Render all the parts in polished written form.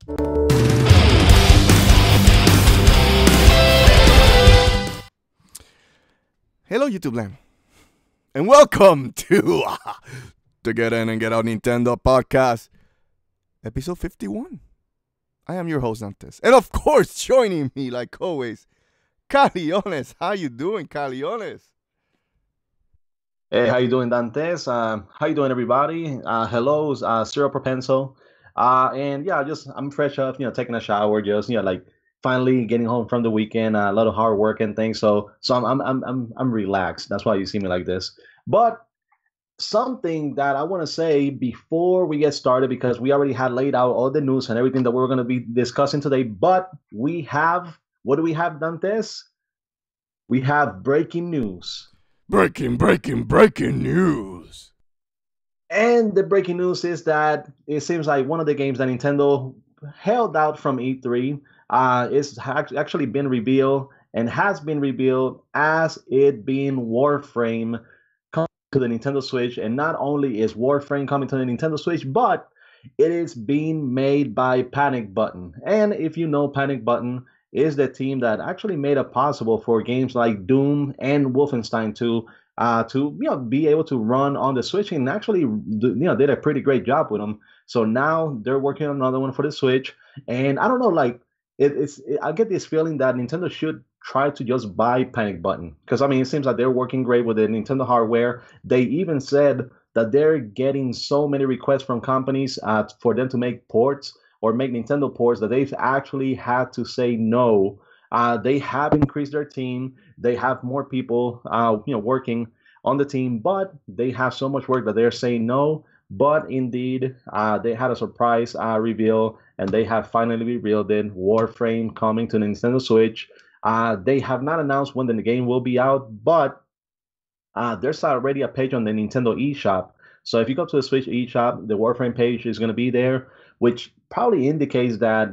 Hello, YouTube land, and welcome to the Get In and Get Out Nintendo podcast, episode 51. I am your host, Dantes, and of course, joining me, like always, Caleones. How you doing, Caleones? Hey, how you doing, Dantes? How you doing, everybody? Hello, Cyril Propenso. And yeah, I'm fresh up, taking a shower, like finally getting home from the weekend. A lot of hard work and things, so I'm relaxed. That's why you see me like this. But something that I want to say before we get started, because we already had laid out all the news and everything that we're going to be discussing today. But we have, what do we have, Dantes? We have breaking news. Breaking news. And the breaking news is that it seems like one of the games that Nintendo held out from E3 is actually been revealed and has been revealed as it being Warframe coming to the Nintendo Switch. And not only is Warframe coming to the Nintendo Switch, but it is being made by Panic Button. And if you know, Panic Button is the team that actually made it possible for games like Doom and Wolfenstein 2 to be able to run on the Switch, and actually did a pretty great job with them. So now they're working on another one for the Switch, and I don't know, like I get this feeling that Nintendo should try to just buy Panic Button, because I mean it seems like they're working great with the Nintendo hardware. They even said that they're getting so many requests from companies for them to make ports or make Nintendo ports that they've actually had to say no. They have increased their team. They have more people, working on the team, but they have so much work that they're saying no. But indeed, they had a surprise reveal, and they have finally revealed it. Warframe coming to the Nintendo Switch. They have not announced when the game will be out, but there's already a page on the Nintendo eShop. So if you go to the Switch eShop, the Warframe page is going to be there, which probably indicates that,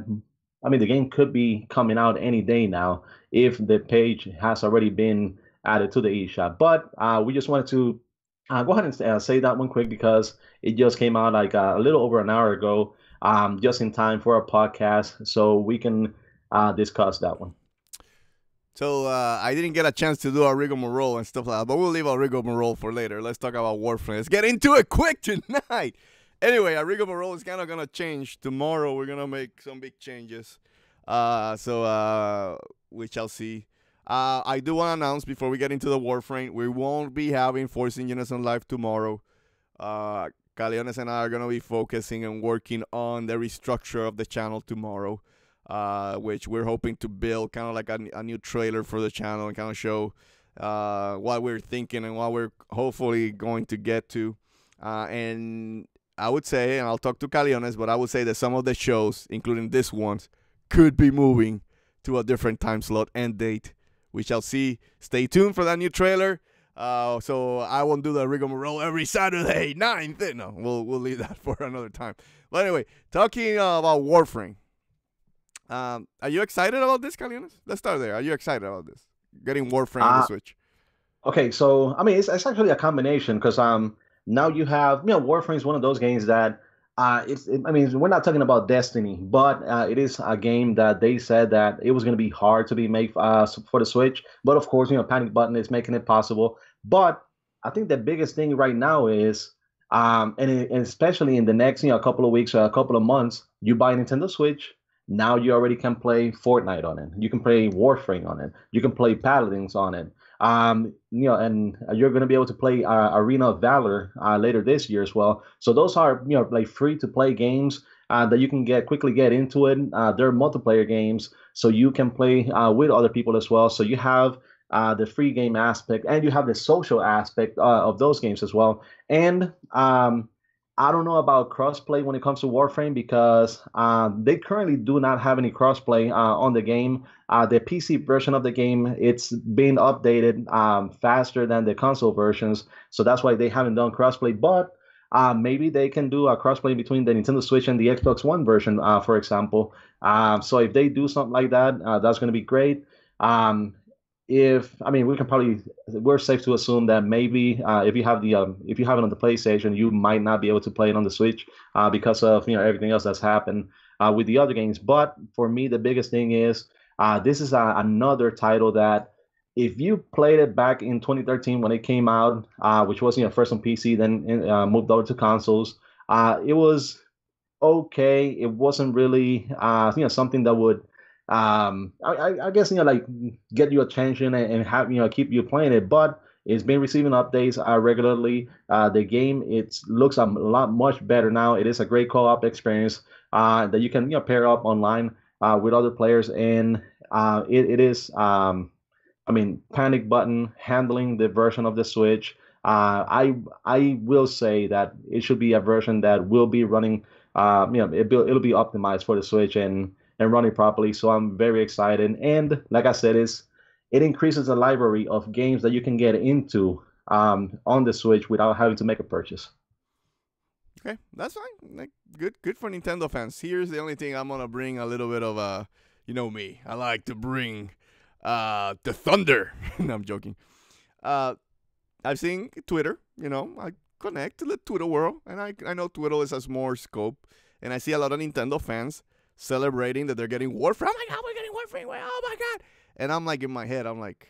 I mean, the game could be coming out any day now if the page has already been added to the eShop. But we just wanted to go ahead and say that one quick, because it just came out like a little over an hour ago, just in time for our podcast, so we can discuss that one. So I didn't get a chance to do our rigmarole and stuff like that, but we'll leave our rigmarole for later. Let's talk about Warframe. Let's get into it quick tonight. Anyway, our rigmarole is kind of going to change. Tomorrow we're going to make some big changes. So we shall see. I do want to announce before we get into the Warframe, we won't be having Force In Unison live tomorrow. Caleones and I are going to be focusing and working on the restructure of the channel tomorrow, which we're hoping to build kind of like a new trailer for the channel and kind of show what we're thinking and what we're hopefully going to get to. And I would say, and I'll talk to Caleones, but I would say that some of the shows, including this ones, could be moving to a different time slot and date. We shall see. Stay tuned for that new trailer. So I won't do the rigmarole every Saturday, 9th. No, we'll leave that for another time. But anyway, talking about Warframe. Are you excited about this, Caleones? Let's start there. Are you excited about this? Getting Warframe on the Switch. Okay, so I mean, it's actually a combination, because now you have, Warframe is one of those games that I mean, we're not talking about Destiny, but it is a game that they said that it was going to be hard to be made for the Switch. But of course, Panic Button is making it possible. But I think the biggest thing right now is, and especially in the next couple of weeks or a couple of months, you buy a Nintendo Switch. Now you already can play Fortnite on it. You can play Warframe on it. You can play Paladins on it. And you're going to be able to play Arena of Valor later this year as well. So those are like free to play games that you can quickly get into it. They're multiplayer games, so you can play with other people as well. So you have the free game aspect, and you have the social aspect of those games as well. And I don't know about crossplay when it comes to Warframe, because they currently do not have any crossplay on the game. The PC version of the game, it's been updated faster than the console versions, so that's why they haven't done crossplay. But maybe they can do a crossplay between the Nintendo Switch and the Xbox One version, for example. So if they do something like that, that's going to be great. we're safe to assume that maybe if you have it on the PlayStation, you might not be able to play it on the Switch because of everything else that's happened with the other games. But for me, the biggest thing is this is another title that if you played it back in 2013 when it came out, which was first on PC, then moved over to consoles, it was okay. It wasn't really something that would I guess like get your attention and have keep you playing it. But it's been receiving updates regularly. The game it looks a lot much better now. It is a great co-op experience that you can pair up online with other players, and it is panic button handling the version of the Switch. I will say that it should be a version that will be running. It'll be optimized for the Switch and running properly. So I'm very excited. And like I said, it increases the library of games that you can get into on the Switch without having to make a purchase. Okay, that's fine. Like, good for Nintendo fans. Here's the only thing I'm gonna bring a little bit of me. I like to bring the thunder. No, I'm joking. I've seen Twitter. I connect to the Twitter world, and I know Twitter has more scope, and I see a lot of Nintendo fans celebrating that they're getting Warframe. Oh my God, we're getting Warframe! Oh my God! And I'm like in my head, I'm like,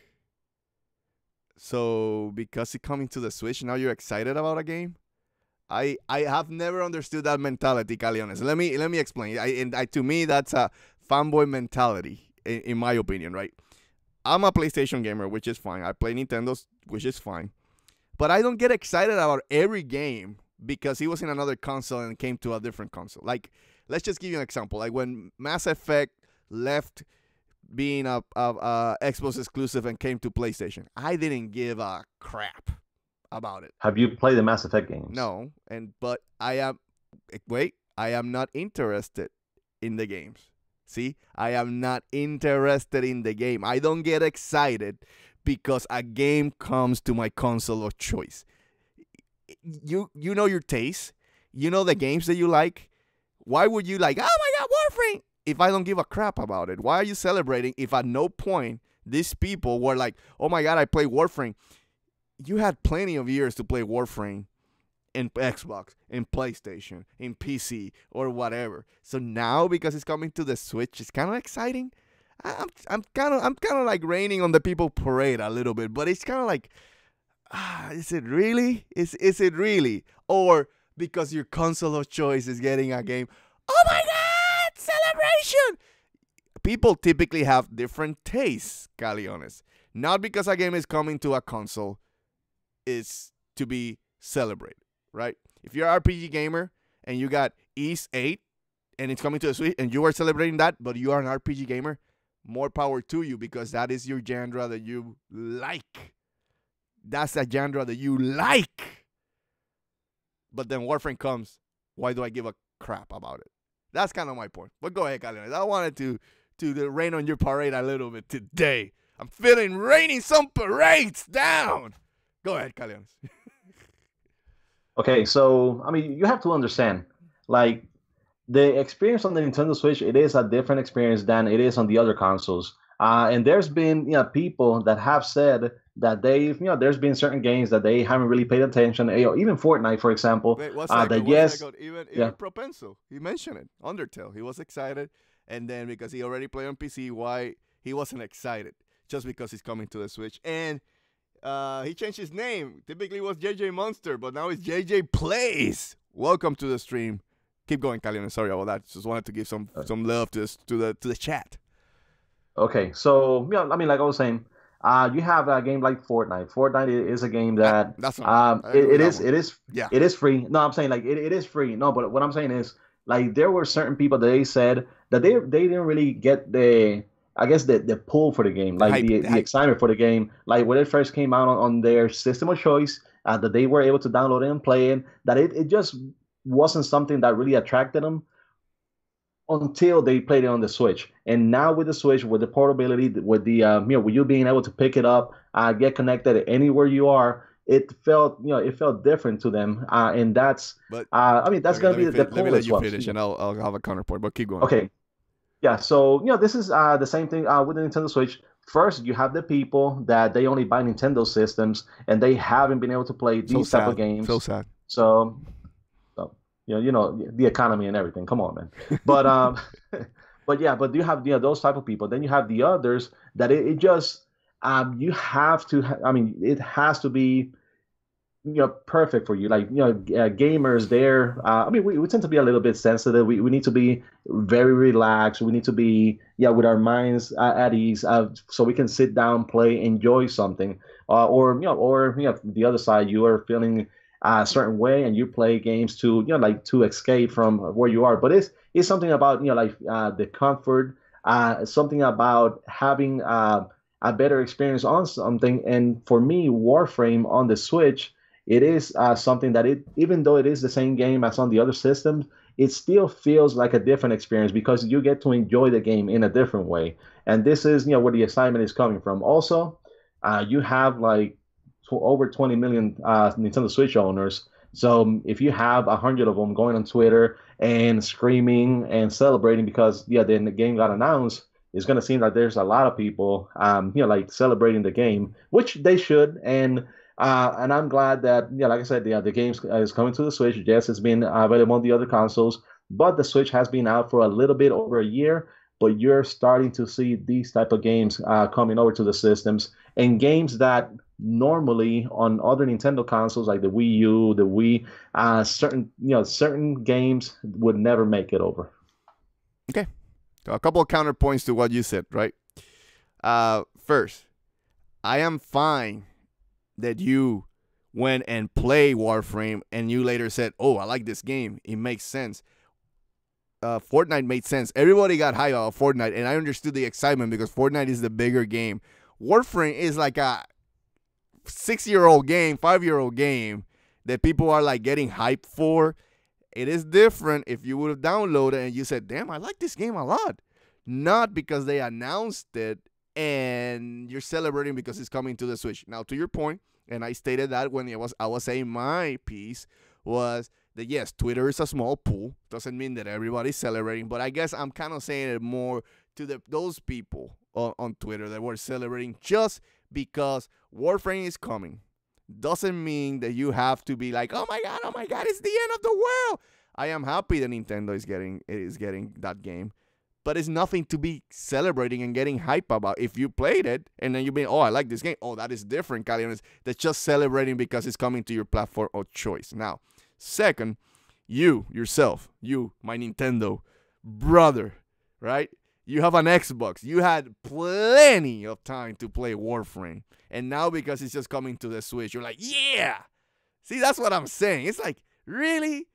so because it's coming to the Switch, now you're excited about a game? I have never understood that mentality, Caleones. Let me explain. To me, that's a fanboy mentality, in my opinion, right? I'm a PlayStation gamer, which is fine. I play Nintendo's, which is fine. But I don't get excited about every game because he was in another console and came to a different console. Like, let's just give you an example. Like when Mass Effect left being a Xbox exclusive and came to PlayStation, I didn't give a crap about it. Have you played the Mass Effect games? No, but I am not interested in the games. See, I am not interested in the game. I don't get excited because a game comes to my console of choice. You know your taste. You know the games that you like. Why would you like, oh my God, Warframe, if I don't give a crap about it? Why are you celebrating if at no point these people were like, oh my God, I play Warframe? You had plenty of years to play Warframe in Xbox, in PlayStation, in PC, or whatever. So now, because it's coming to the Switch, it's kind of exciting. I'm kind of like raining on the people parade a little bit, but it's kind of like, is it really? Is it really? Or because your console of choice is getting a game, oh my God, celebration! People typically have different tastes, Caleones. Not because a game is coming to a console is to be celebrated, right? If you're an RPG gamer and you got Ys 8 and it's coming to a Switch and you are celebrating that, but you are an RPG gamer, more power to you because that is your genre that you like. That's a genre that you like. But then Warframe comes, why do I give a crap about it? That's kind of my point. But go ahead, Caleones. I wanted to rain on your parade a little bit today. I'm feeling raining some parades down. Go ahead, Caleones. Okay, so you have to understand, like the experience on the Nintendo Switch, it is a different experience than it is on the other consoles. And there's been people that have said that there's been certain games that they haven't really paid attention. Even Fortnite, for example. Wait, what's that? Even Propenso, he mentioned it. Undertale, he was excited, and then because he already played on PC, why he wasn't excited? Just because he's coming to the Switch. And he changed his name. Typically it was JJ Monster, but now it's JJ Plays. Welcome to the stream. Keep going, Caleones. Sorry about that. Just wanted to give some love to the chat. Okay, so like I was saying, you have a game like Fortnite. Fortnite is a game that it is free. No, I'm saying like it is free. No, but what I'm saying is like there were certain people that they said that they didn't really get the pull for the game, like the excitement for the game. Like when it first came out on their system of choice, that they were able to download it and play it, that it just wasn't something that really attracted them until they played it on the Switch. And now with the Switch, with the portability, with the with you being able to pick it up, get connected anywhere you are, it felt different to them. And that's that's gonna be the pull. Let me let you finish, and I'll have a counterpoint. But keep going. Okay. Yeah, so this is the same thing with the Nintendo Switch. first you have the people that they only buy Nintendo systems and they haven't been able to play So these type of sad. So games. sad. So, so you know the economy and everything. Come on, man. But but yeah, but you have those type of people. Then you have the others that it just you have to. I mean, it has to be perfect for you. Like gamers there. I mean, we tend to be a little bit sensitive. We need to be very relaxed. We need to be with our minds at ease, so we can sit down, play, enjoy something. Or the other side, you are feeling a certain way and you play games to like to escape from where you are. But it's something about like the comfort. Something about having a better experience on something. And for me, Warframe on the Switch, it is something that even though it is the same game as on the other systems, it still feels like a different experience because you get to enjoy the game in a different way. And this is, where the excitement is coming from. Also, you have like over 20 million Nintendo Switch owners. So if you have 100 of them going on Twitter and screaming and celebrating because then the game got announced, it's going to seem like there's a lot of people, like celebrating the game, which they should. And I'm glad that, like I said, the game is coming to the Switch. Yes, it's been available on the other consoles, but the Switch has been out for a little bit over a year. But you're starting to see these type of games coming over to the systems, and games that normally on other Nintendo consoles like the Wii U, the Wii, certain games would never make it over. Okay. So a couple of counterpoints to what you said, right? First, I am fine that you went and play Warframe and you later said, oh, I like this game. It makes sense. Fortnite made sense. Everybody got hype about Fortnite, and I understood the excitement because Fortnite is the bigger game. Warframe is like a 6-year-old game, 5-year-old game that people are like getting hyped for. It is different if you would have downloaded and you said, damn, I like this game a lot. Not because they announced it and you're celebrating because it's coming to the Switch. Now, to your point, and I stated that when I was saying my piece, was that yes, Twitter is a small pool. Doesn't mean that everybody's celebrating, but I guess I'm kind of saying it more to those people on Twitter that were celebrating just because Warframe is coming. Doesn't mean that you have to be like, oh my god, it's the end of the world. I am happy that Nintendo is getting that game, but it's nothing to be celebrating and getting hype about. If you played it and then you've been, oh, I like this game. Oh, that is different, Caleones. That's just celebrating because it's coming to your platform of choice. Now, second, you, my Nintendo brother, right? You have an Xbox. You had plenty of time to play Warframe. And now because it's just coming to the Switch, you're like, yeah. See, that's what I'm saying. It's like, really?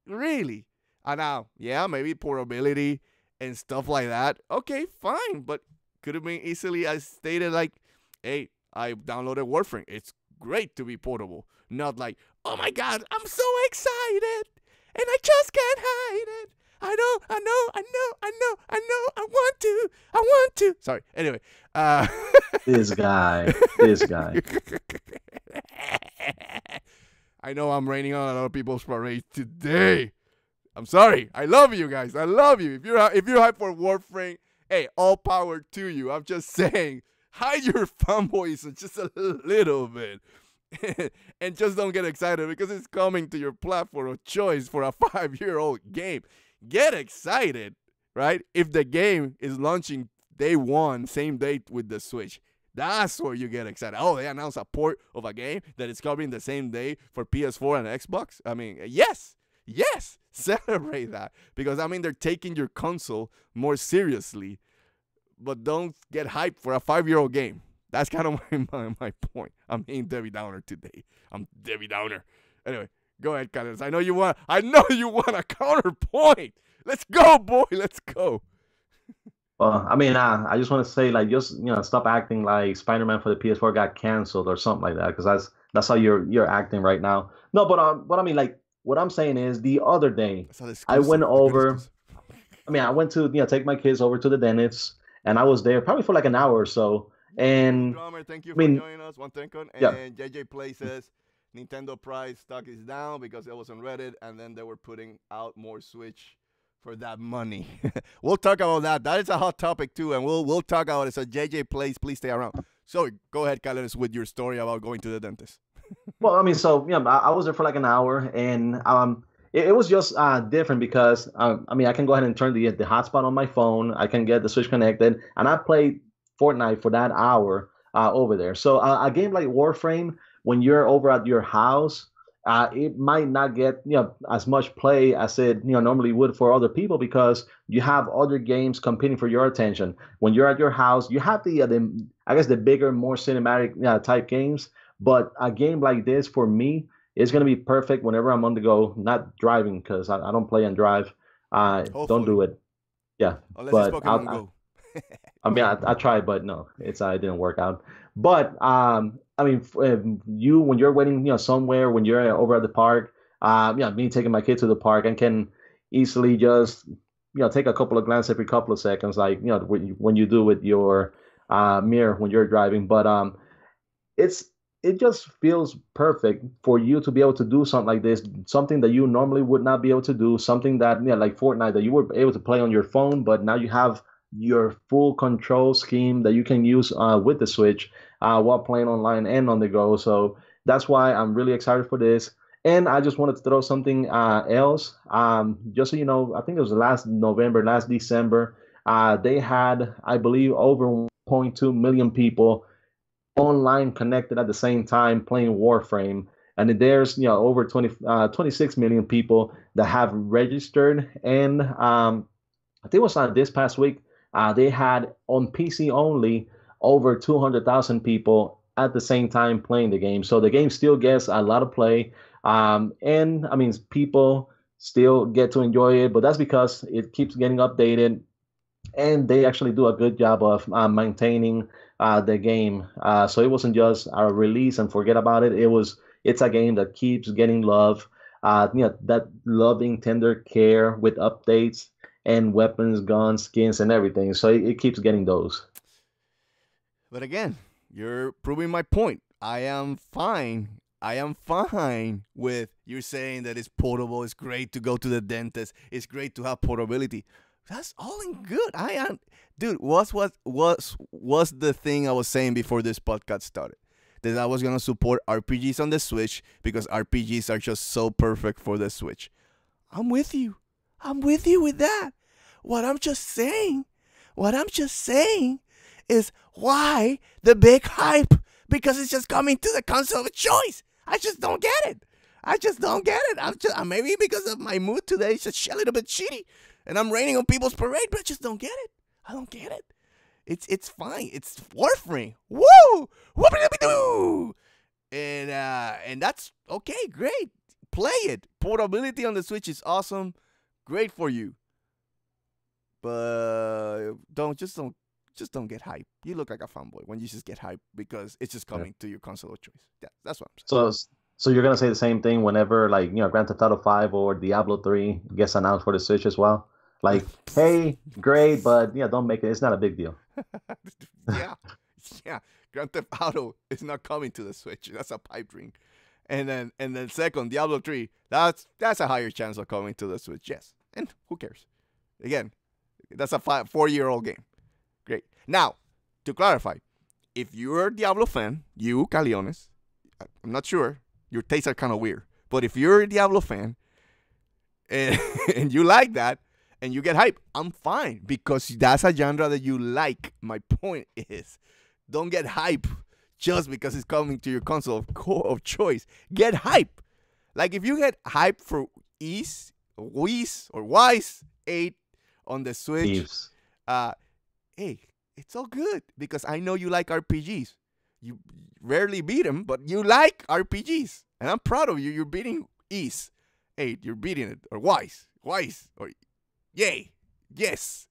Really? And now, yeah, maybe portability and stuff like that. Okay, fine. But could have been easily as stated like, hey, I downloaded Warframe. It's great to be portable. Not like, oh my god, I'm so excited. And I just can't hide it. I know. I want to. Sorry. Anyway. This guy. I know I'm raining on a lot of people's parade today. I'm sorry. I love you guys. I love you. If you're hyped for Warframe, hey, all power to you. I'm just saying, hide your fanboys just a little bit. And just don't get excited because it's coming to your platform of choice for a 5-year-old game. Get excited, right? If the game is launching day one, same date with the Switch. That's where you get excited. Oh, they announced a port of a game that is coming the same day for PS4 and Xbox. I mean, yes, celebrate that. Because, I mean, they're taking your console more seriously. But don't get hyped for a 5-year-old game. That's kind of my point. I'm being Debbie Downer today. I'm Debbie Downer. Anyway, go ahead, Carlos. I know you want a counterpoint. Let's go, boy. Let's go. Well, I mean, I just want to say, like, just stop acting like Spider-Man for the PS4 got canceled or something like that, because that's how you're acting right now. No, but I mean, like, what I'm saying is, the other day I went over. I mean, I went to take my kids over to the dentist, and I was there probably for like an hour or so. And Drummer, thank you for joining us. One second. And JJ Play says Nintendo price stock is down because it was on Reddit, and then they were putting out more Switch for that money. We'll talk about that. That is a hot topic too, and we'll talk about it. So JJ, please stay around. So go ahead, Caleones, with your story about going to the dentist. Well, I mean, so yeah, I was there for like an hour, and it was just different because I mean, I can go ahead and turn the hotspot on my phone. I can get the Switch connected, and I played Fortnite for that hour over there. So a game like Warframe, when you're over at your house, it might not get as much play as it normally would for other people because you have other games competing for your attention. When you're at your house, you have the I guess the bigger, more cinematic type games. But a game like this for me is going to be perfect whenever I'm on the go, not driving because I don't play and drive. Don't do it. Yeah, Unless but it's Pokemon Go. I mean, I tried, but no, it didn't work out. But I mean, you when you're waiting, somewhere when you're over at the park, me taking my kid to the park and can easily just take a couple of glances every couple of seconds, like when you do with your mirror when you're driving. But it just feels perfect for you to be able to do something like this, something that you normally would not be able to do, something that like Fortnite that you were able to play on your phone, but now you have your full control scheme that you can use with the Switch while playing online and on the go. So that's why I'm really excited for this. And I just wanted to throw something else. Just so you know, I think it was last December, they had, I believe, over 1.2 million people online connected at the same time playing Warframe. And there's over 26 million people that have registered. And I think it was this past week, they had on PC only over 200,000 people at the same time playing the game. So the game still gets a lot of play. And I mean, people still get to enjoy it, but that's because it keeps getting updated and they actually do a good job of maintaining the game. So it wasn't just a release and forget about it. It's a game that keeps getting love. That loving, tender care with updates and weapons, guns, skins, and everything. So it keeps getting those. But again, you're proving my point. I am fine with you saying that it's portable. It's great to go to the dentist. It's great to have portability. That's all in good. Dude, what's the thing I was saying before this podcast started? That I was going to support RPGs on the Switch because RPGs are just so perfect for the Switch. I'm with you. With that. What I'm just saying is why the big hype? Because it's just coming to the console of choice. I just don't get it. Maybe because of my mood today, it's just a little bit shitty. And I'm raining on people's parade, but I just don't get it. I don't get it. It's fine. It's Warframe. Woo! Whoopity-doo! And that's okay. Great. Play it. Portability on the Switch is awesome. Great for you. But don't get hyped. You look like a fanboy when you just get hyped because it's just coming to your console of choice. Yeah, that's what I'm saying. So you're gonna say the same thing whenever Grand Theft Auto 5 or Diablo 3 gets announced for the Switch as well? Like, hey, great, but don't make it. It's not a big deal. Yeah. Grand Theft Auto is not coming to the Switch. That's a pipe dream. And then second, Diablo 3. That's a higher chance of coming to the Switch. Yes. And who cares? Again, that's a 4-year-old game. Great. Now, to clarify, if you're a Diablo fan, you, Caleones, I'm not sure. Your tastes are kind of weird. But if you're a Diablo fan and you like that and you get hype, I'm fine because that's a genre that you like. My point is, don't get hype just because it's coming to your console of choice. Get hype. Like if you get hype for Wise 8 on the Switch, hey, it's all good because I know you like RPGs. You rarely beat them, but you like RPGs. And I'm proud of you. You're beating Ease 8. You're beating it. Or Wise. Or yay. Yes.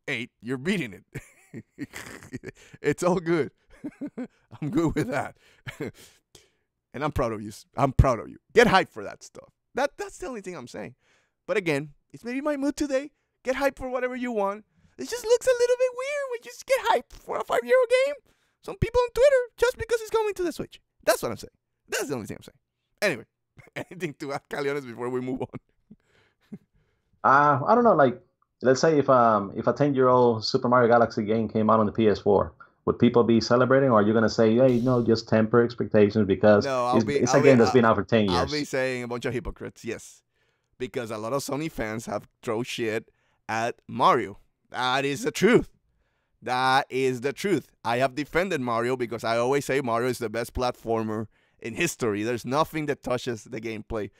8. You're beating it. It's all good. I'm good with that. And I'm proud of you. Get hyped for that stuff. That's the only thing I'm saying. But again, it's maybe my mood today. Get hyped for whatever you want. It just looks a little bit weird when you just get hyped for a 5-year-old game. Some people on Twitter, just because it's coming to the Switch. That's what I'm saying. That's the only thing I'm saying. Anyway, anything to add, Caleones, before we move on? I don't know. Like, let's say if a 10-year-old Super Mario Galaxy game came out on the PS4, would people be celebrating, or are you gonna say, hey, no, just temper expectations because No, it's a game that's been out for 10 I'll be years? saying a bunch of hypocrites. Yes, because a lot of Sony fans have thrown shit at Mario. That is the truth. That is the truth. I have defended Mario because I always say Mario is the best platformer in history. There's nothing that touches the gameplay.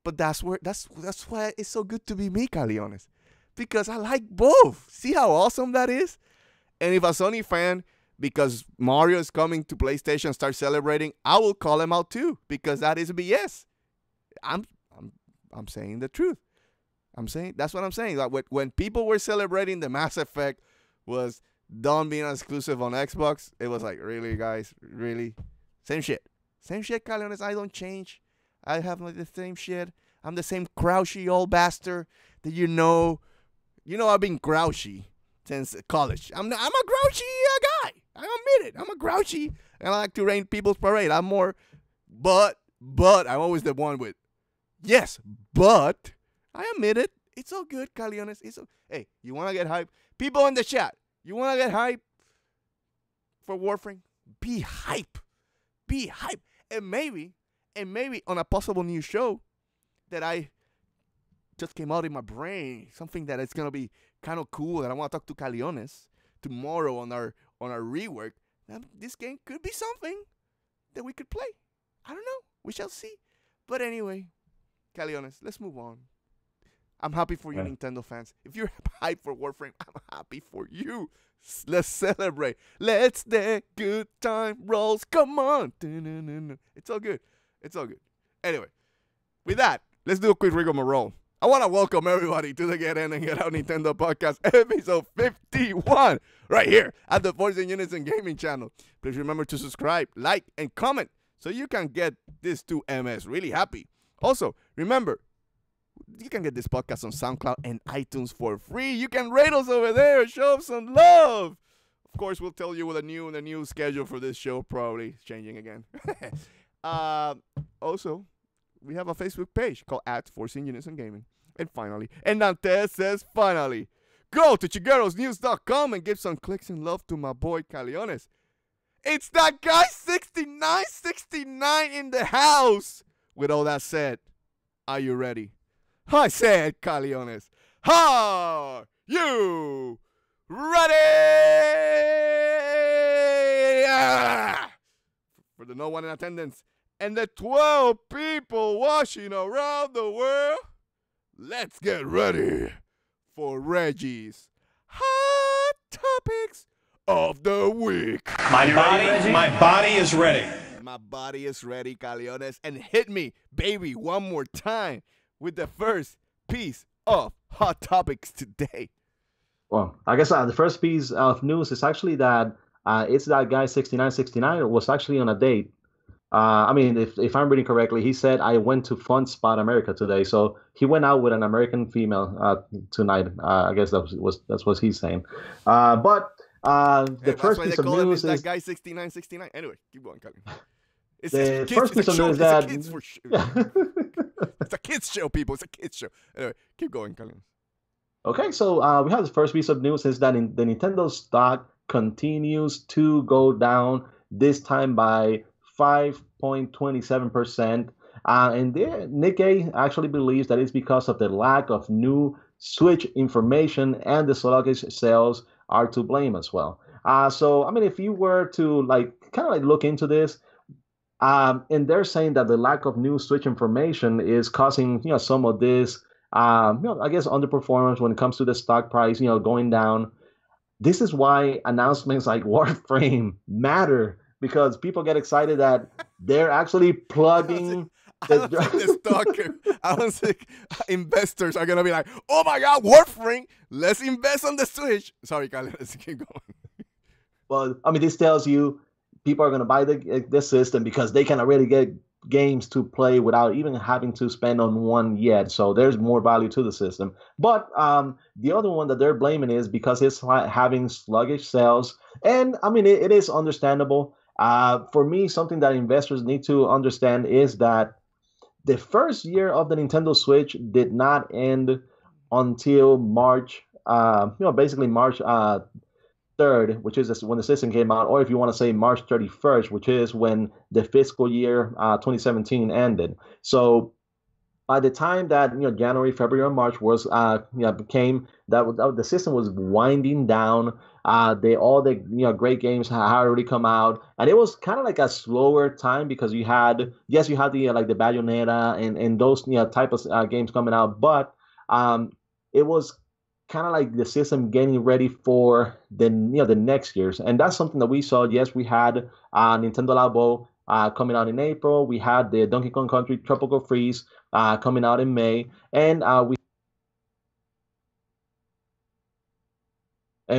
But that's why it's so good to be me, Caleones. Because I like both. See how awesome that is? And if a Sony fan, because Mario is coming to PlayStation, start celebrating, I will call him out too. Because that is BS. I'm I'm saying the truth. That's what I'm saying. Like when people were celebrating the Mass Effect was done being exclusive on Xbox, it was like, really, guys, really, same shit, Caleones. I don't change. I have like the same shit. I'm the same grouchy old bastard that you know. I've been grouchy since college. I'm a grouchy guy. I admit it. I'm a grouchy, and I like to rain people's parade. I'm more, but I'm always the one with, yes, but I admit it. It's all good, Caleones. Hey, you want to get hype? People in the chat, you want to get hype for Warframe? Be hype. Be hype. And maybe on a possible new show that I just came out in my brain, something that is going to be kind of cool that I want to talk to Caleones tomorrow on our rework. This game could be something that we could play. I don't know. We shall see. But anyway, Caleones, let's move on. I'm happy for you, yeah. Nintendo fans. If you're hyped for Warframe, I'm happy for you. Let's celebrate. Let's the good time rolls. Come on. It's all good. It's all good. Anyway, with that, let's do a quick rigmarole. I want to welcome everybody to the Get In and Get Out Nintendo Podcast, episode 51, right here at the Force In Unison Gaming channel. Please remember to subscribe, like, and comment so you can get this 2MS really happy. Also, remember, you can get this podcast on SoundCloud and iTunes for free. You can rate us over there. Show us some love. Of course, we'll tell you with the new schedule for this show. Probably changing again. Also, we have a Facebook page called @Force In Unison Gaming. And finally, and Dantes says finally, go to chiguerosnews.com and give some clicks and love to my boy Caleones. It's that guy 6969 in the house. With all that said, are you ready? I said, Caleones, are you ready? For the no one in attendance and the 12 people watching around the world, let's get ready for Reggie's Hot Topics of the Week. My body is ready. My body is ready, Caleones. And hit me, baby, one more time with the first piece of Hot Topics today. Well, I guess the first piece of news is actually that it's that guy 6969 was actually on a date. I mean, if I'm reading correctly, he said, I went to Fun Spot America today. So he went out with an American female tonight. I guess that's what he's saying. But the first piece of news is that guy 6969. Anyway, keep going, Kevin. The first piece of news is that it's a kids show, people. It's a kids show. Anyway, keep going, Kevin. Okay, so we have the first piece of news is that the Nintendo stock continues to go down, this time by 5.27%. And Nikkei actually believes that it's because of the lack of new Switch information, and the sluggish sales are to blame as well. So, I mean, if you were to kind of look into this, and they're saying that the lack of new Switch information is causing, some of this, I guess, underperformance when it comes to the stock price, going down. This is why announcements like Warframe matter, because people get excited that they're actually plugging. I don't think investors are gonna be like, "Oh my God, Warframe! Let's invest on the Switch." Sorry, Kyle, let's keep going. Well, I mean, this tells you people are gonna buy the system because they can already get games to play without even having to spend on one yet. So there's more value to the system. But the other one that they're blaming is because it's having sluggish sales, and I mean, it is understandable. For me, something that investors need to understand is that the first year of the Nintendo Switch did not end until March, basically March 3rd, which is when the system came out, or if you want to say March 31st, which is when the fiscal year 2017 ended. So by the time that January, February, and March was became that the system was winding down. All the great games had already come out, and it was kind of like a slower time because you had the like the Bayonetta and those type of games coming out, but it was kind of like the system getting ready for the next years, and that's something that we saw. Yes, we had Nintendo Labo coming out in April. We had the Donkey Kong Country Tropical Freeze coming out in May, and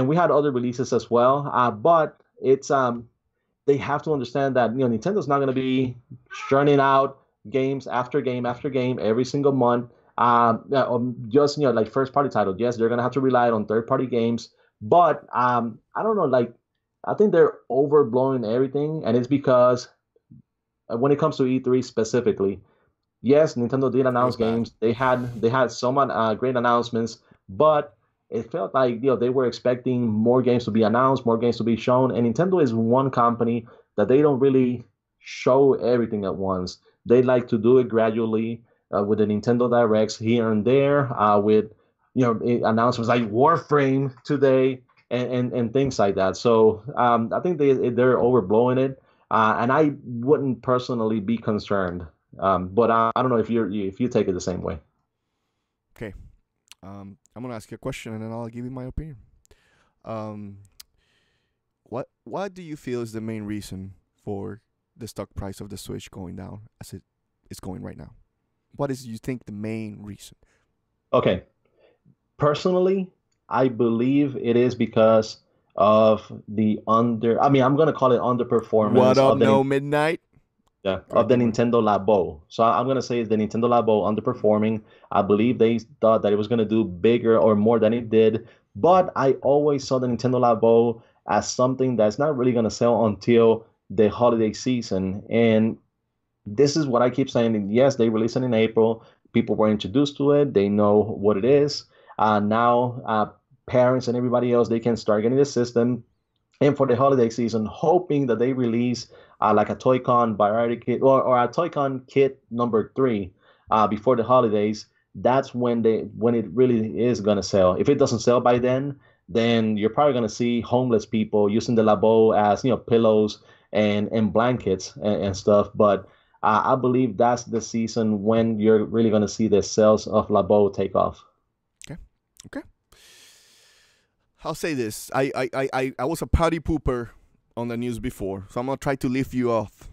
we had other releases as well. But it's they have to understand that Nintendo's not going to be churning out games after game after game every single month. Just like first party titles. Yes, they're going to have to rely on third party games, but I don't know. Like I think they're overblowing everything, and it's because when it comes to E3 specifically, yes, Nintendo did It was announce bad. games. They had some great announcements, but it felt like they were expecting more games to be announced, more games to be shown. And Nintendo is one company that they don't really show everything at once. They like to do it gradually with the Nintendo Directs here and there, with announcements like Warframe today and things like that. So I think they're overblowing it, and I wouldn't personally be concerned. But I don't know if you take it the same way. Okay. I'm gonna ask you a question and then I'll give you my opinion. Um, what do you feel is the main reason for the stock price of the Switch going down as it is going right now? What is you think the main reason? Okay, personally, I believe it is because of the I mean, I'm gonna call it What underperformance up, of No Midnight? Go of ahead, the keep going. Nintendo Labo. So I'm gonna say it's the Nintendo Labo underperforming. I believe they thought that it was gonna do bigger or more than it did, but I always saw the Nintendo Labo as something that's not really gonna sell until the holiday season. And this is what I keep saying. Yes, they released it in April. People were introduced to it. They know what it is. Now, parents and everybody else, they can start getting the system. And for the holiday season, hoping that they release like a Toy-Con variety kit or a Toy-Con kit number 3 before the holidays. That's when it really is gonna sell. If it doesn't sell by then you're probably gonna see homeless people using the Labo as pillows and blankets and stuff. But I believe that's the season when you're really gonna see the sales of Labo take off. Okay. Okay. I'll say this. I was a party pooper on the news before, so I'm gonna try to lift you off.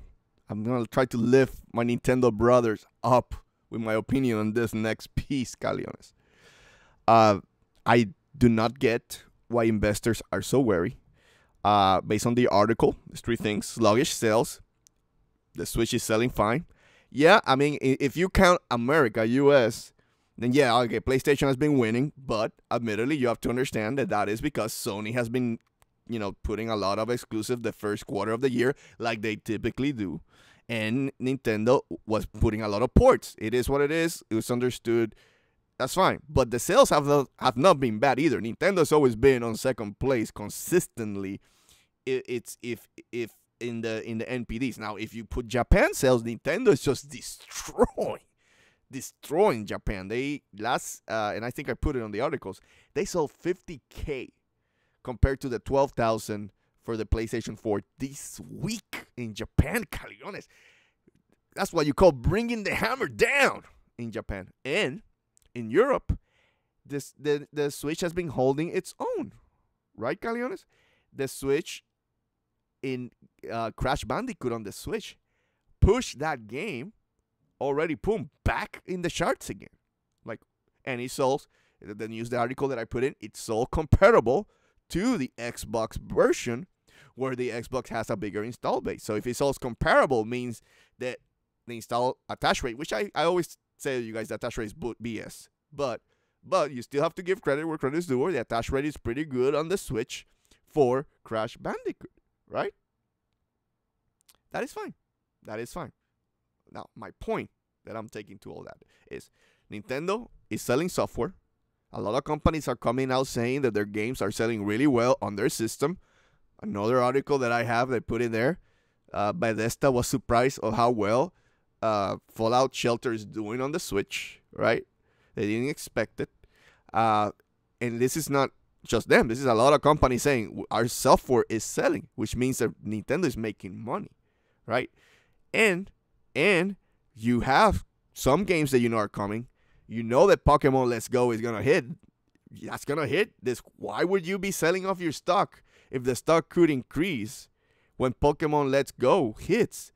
I'm gonna try to lift my Nintendo brothers up with my opinion on this next piece, Caleones. I do not get why investors are so wary. Based on the article, there's 3 things: sluggish sales. The Switch is selling fine. Yeah, I mean, if you count America, US, then yeah, okay, PlayStation has been winning, but admittedly, you have to understand that is because Sony has been, putting a lot of exclusive the first quarter of the year, like they typically do, and Nintendo was putting a lot of ports. It is what it is. It was understood. That's fine, but the sales have not been bad either. Nintendo's always been on second place consistently. It's if in the NPDs. Now, if you put Japan sales, Nintendo is just destroying Japan. They and I think I put it on the articles, they sold 50K compared to the 12,000 for the PlayStation 4 this week in Japan. Caleones, that's what you call bringing the hammer down in Japan. And in Europe, the Switch has been holding its own, right, Caleones? The Switch in Crash Bandicoot on the Switch pushed that game already, boom, back in the charts again. Like, and it sold, the news, the article that I put in, it's sold comparable to the Xbox version, where the Xbox has a bigger install base. So if it sells comparable, means that the install attach rate, which I always say to you guys, the attach rate is BS. But you still have to give credit where credit is due. The attach rate is pretty good on the Switch for Crash Bandicoot, right? That is fine. That is fine. Now, my point that I'm taking to all that is Nintendo is selling software. A lot of companies are coming out saying that their games are selling really well on their system. Another article that I have, they put in there, Bethesda was surprised of how well Fallout Shelter is doing on the Switch, right? They didn't expect it. And this is not just them. This is a lot of companies saying our software is selling, which means that Nintendo is making money, right? And you have some games that you know are coming. You know that Pokemon Let's Go is gonna hit. That's gonna hit. Why would you be selling off your stock if the stock could increase when Pokemon Let's Go hits?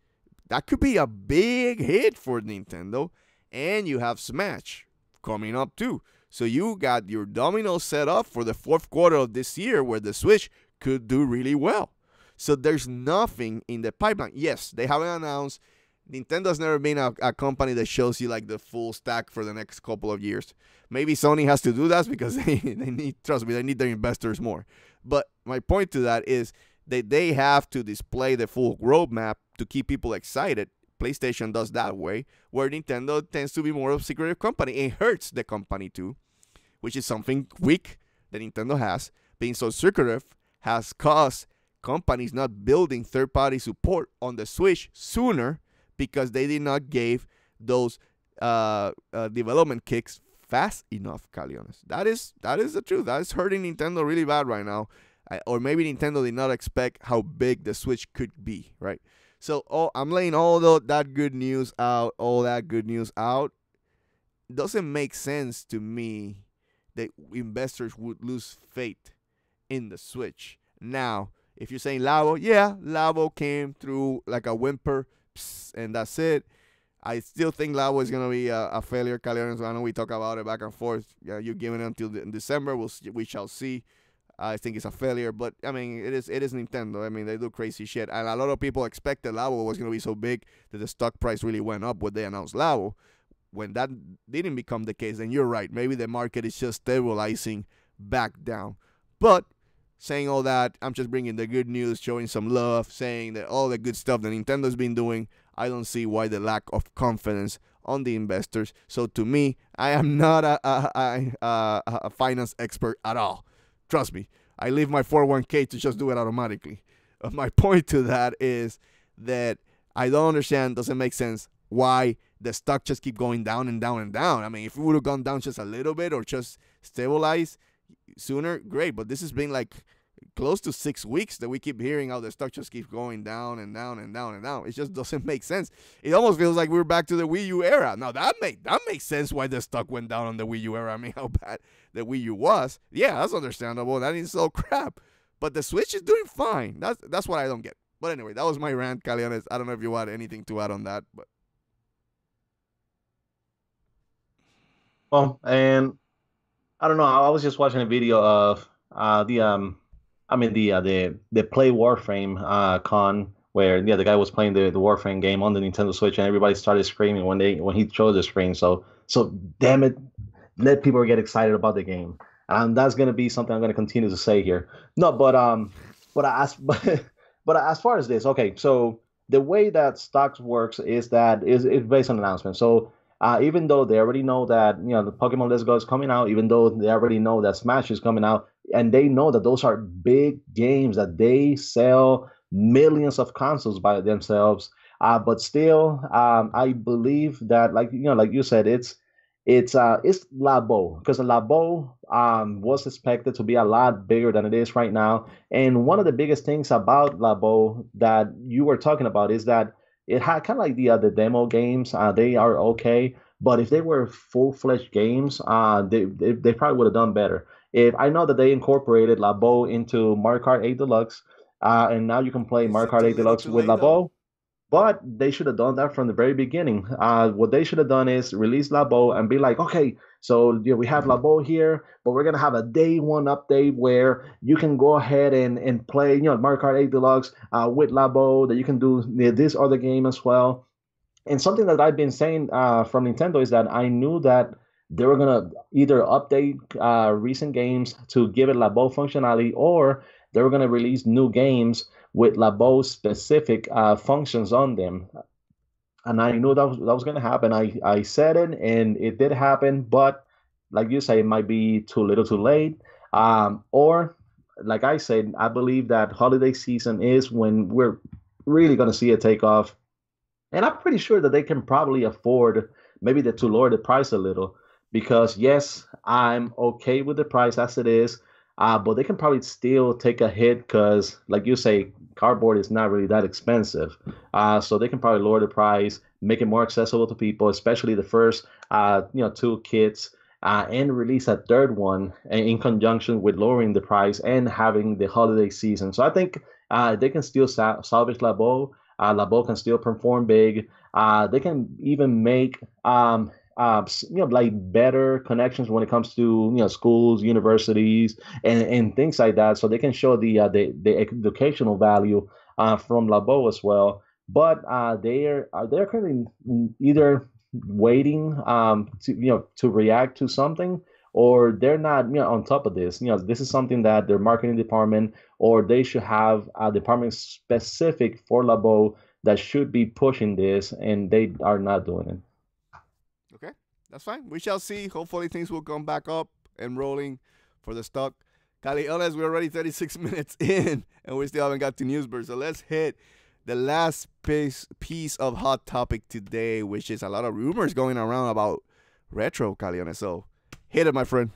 That could be a big hit for Nintendo. And you have Smash coming up too. So you got your domino set up for the fourth quarter of this year where the Switch could do really well. So there's nothing in the pipeline. Yes, they haven't announced. Nintendo's never been a company that shows you like the full stack for the next couple of years. Maybe Sony has to do that because they need, trust me, they need their investors more. But my point to that is that they have to display the full roadmap to keep people excited. PlayStation does that way, where Nintendo tends to be more of a secretive company. It hurts the company too, which is something weak that Nintendo has. Being so secretive has caused companies not building third-party support on the Switch sooner because they did not give those development kicks fast enough, Caleones. That is the truth. That is hurting Nintendo really bad right now. Or maybe Nintendo did not expect how big the Switch could be, right? So I'm laying all that good news out, It doesn't make sense to me that investors would lose faith in the Switch. Now, if you're saying Labo, yeah, Labo came through like a whimper, and that's it. I still think Labo is going to be a failure, Caleones. I know we talk about it back and forth. Yeah, you're giving it until December. We shall see. I think it's a failure, but I mean, it is Nintendo. I mean, they do crazy shit, and a lot of people expected Labo was going to be so big that the stock price really went up when they announced Labo. When that didn't become the case, then you're right. Maybe the market is just stabilizing back down. But saying all that, I'm just bringing the good news, showing some love, saying that all the good stuff that Nintendo's been doing. I don't see why the lack of confidence on the investors. So to me, I am not a finance expert at all. Trust me, I leave my 401k to just do it automatically. My point to that is that I don't understand, doesn't make sense why the stock just keep going down and down and down. I mean, if it would have gone down just a little bit or just stabilized sooner, great. But this has been like close to 6 weeks that we keep hearing how the stock just keeps going down and down and down and down. It just doesn't make sense. It almost feels like we're back to the Wii U era. Now that makes sense why the stock went down on the Wii U era. I mean, how bad the Wii U was. Yeah, that's understandable. That is so crap. But the Switch is doing fine. That's what I don't get. But anyway, that was my rant, Caleones. I don't know if you had anything to add on that, but Well, and I don't know. I was just watching a video of the Play Warframe con where the guy was playing the Warframe game on the Nintendo Switch and everybody started screaming when he showed the screen. So damn it, let people get excited about the game. And that's gonna be something I'm gonna continue to say here. No, but as far as this, okay, so the way that stocks works is that is based on announcement. So even though they already know that the Pokemon Let's Go is coming out, even though they already know that Smash is coming out, and they know that those are big games that they sell millions of consoles by themselves, but still, I believe that like you said, it's Labo because Labo was expected to be a lot bigger than it is right now, and one of the biggest things about Labo that you were talking about is that it had kind of like the demo games. They are okay, but if they were full-fledged games, they probably would have done better. If I know that they incorporated Labo into Mario Kart 8 Deluxe, and now you can play is Mario it Kart too 8 little Deluxe too with late though? Labo, but they should have done that from the very beginning. What they should have done is release Labo and be like, okay, so we have Labo here, but we're gonna have a day one update where you can go ahead and play, Mario Kart 8 Deluxe with Labo. That you can do this other game as well. And something that I've been saying from Nintendo is that I knew that they were gonna either update recent games to give it Labo functionality, or they were gonna release new games with Labo specific functions on them. And I knew that was going to happen. I said it, and it did happen. But like you say, it might be too little, too late. Or, like I said, I believe that holiday season is when we're really going to see a takeoff. And I'm pretty sure that they can probably afford maybe to lower the price a little because yes, I'm okay with the price as it is, but they can probably still take a hit because, like you say, cardboard is not really that expensive. So they can probably lower the price, make it more accessible to people, especially the first, two kits, and release a third one in conjunction with lowering the price and having the holiday season. So I think they can still salvage Labo. Labo can still perform big. They can even make like better connections when it comes to schools, universities, and things like that. So they can show the educational value from Labo as well. But they're currently either waiting to react to something, or they're not on top of this. This is something that their marketing department, or they should have a department specific for Labo that should be pushing this, and they are not doing it. Okay, that's fine. We shall see. Hopefully things will come back up and rolling for the stock. Caleones, we're already 36 minutes in, and we still haven't got to Newsbird. So let's hit the last piece of hot topic today, which is a lot of rumors going around about retro, Caleones. So hit it, my friend.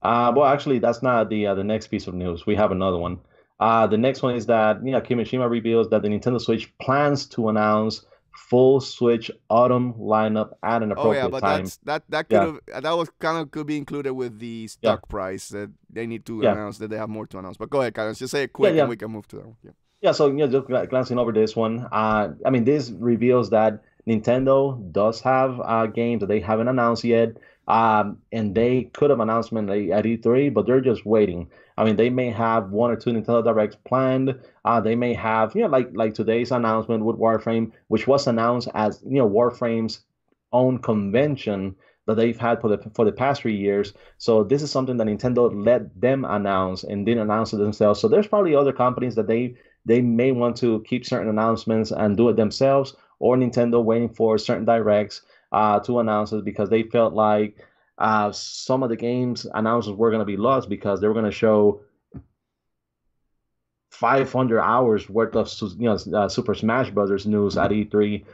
Well, actually, that's not the next piece of news. We have another one. The next one is that Kimishima reveals that the Nintendo Switch plans to announce full Switch autumn lineup at an appropriate time. That could be included with the stock price that they need to announce, that they have more to announce. But go ahead, Carlos, just say it quick and we can move to that one. Yeah, so just glancing over this one, this reveals that Nintendo does have games that they haven't announced yet, and they could have announcement at E3, but they're just waiting. They may have one or two Nintendo Directs planned. They may have, like today's announcement with Warframe, which was announced as Warframe's own convention that they've had for the past 3 years. So this is something that Nintendo let them announce and didn't announce it themselves. So there's probably other companies that they may want to keep certain announcements and do it themselves, or Nintendo waiting for certain directs to announce it because they felt like some of the games announcements were going to be lost because they were going to show 500 hours worth of Super Smash Brothers news at E3.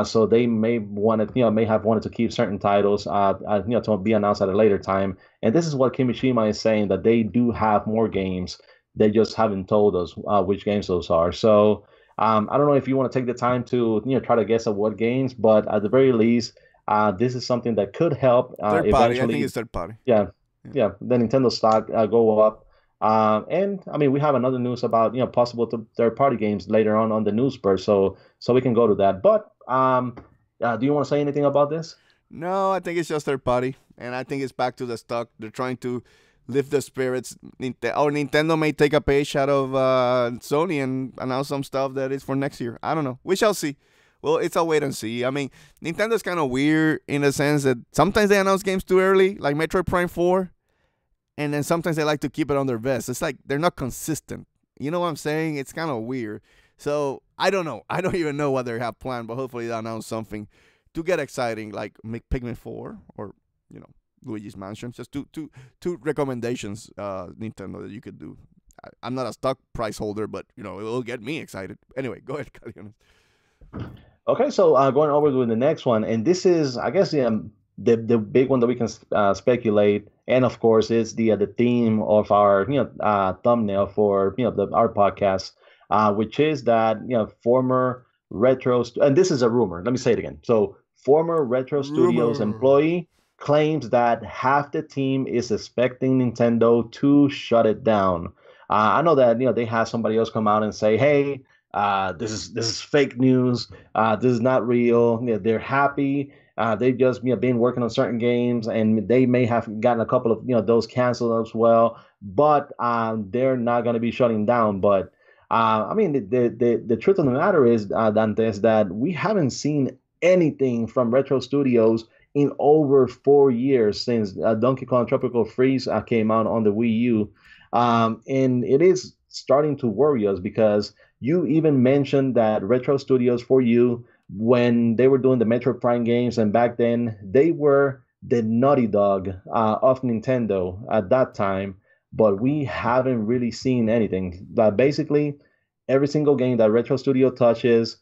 So they may have wanted to keep certain titles to be announced at a later time. And this is what Kimishima is saying, that they do have more games. They just haven't told us which games those are. So I don't know if you want to take the time to try to guess at what games, but at the very least, this is something that could help. Third party, I think it's third party. Yeah. The Nintendo stock go up. And we have another news about possible third party games later on the news burst, so we can go to that. But do you want to say anything about this? No, I think it's just third party, and I think it's back to the stock. They're trying to lift the spirits. Nintendo may take a page out of Sony and announce some stuff that is for next year. I don't know. We shall see. Well, it's a wait and see. Nintendo's kind of weird in the sense that sometimes they announce games too early, like Metroid Prime 4, and then sometimes they like to keep it on their vest. It's like they're not consistent. You know what I'm saying? It's kind of weird. So I don't know. I don't even know what they have planned, but hopefully they'll announce something to get exciting, like Pikmin 4 or, Luigi's Mansion. Just two recommendations, Nintendo, that you could do. I'm not a stock price holder, but, it will get me excited. Anyway, go ahead, Caleones. Okay, so going over to the next one, and this is, I guess, the big one that we can speculate, and of course, is the theme of our thumbnail for our podcast, which is that former Retro, and this is a rumor. Let me say it again. So, former Retro Studios employee claims that half the team is expecting Nintendo to shut it down. I know that they have somebody else come out and say, "Hey, this is fake news. This is not real." They're happy. They've just been working on certain games, and they may have gotten a couple of those canceled as well. But they're not going to be shutting down. But the truth of the matter is, Dantes, that we haven't seen anything from Retro Studios in over 4 years since Donkey Kong Tropical Freeze came out on the Wii U. And it is starting to worry us because you even mentioned that Retro Studios, for you, when they were doing the Metroid Prime games, and back then they were the Naughty Dog of Nintendo at that time, but we haven't really seen anything. But basically, every single game that Retro Studio touches,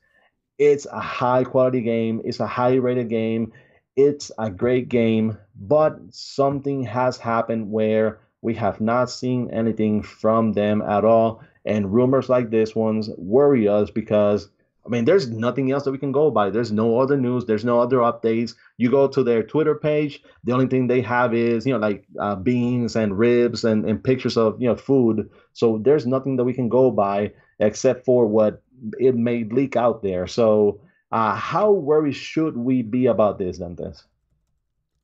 it's a high quality game, it's a high rated game, it's a great game, but something has happened where we have not seen anything from them at all. And rumors like this ones worry us because I mean, there's nothing else that we can go by. There's no other news. There's no other updates. You go to their Twitter page. The only thing they have is, like beans and ribs and pictures of, food. So there's nothing that we can go by except for what it may leak out there. So how worried should we be about this, Dantes?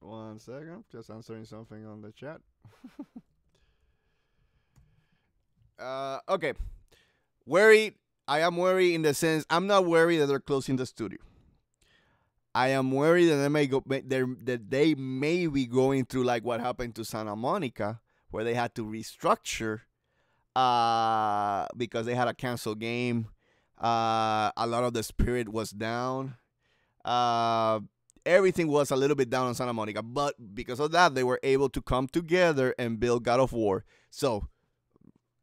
1 second, just answering something on the chat. Okay, worried. I am worried in the sense I'm not worried that they're closing the studio. I am worried that they may be going through like what happened to Santa Monica, where they had to restructure because they had a canceled game. A lot of the spirit was down. Everything was a little bit down on Santa Monica, but because of that, they were able to come together and build God of War. So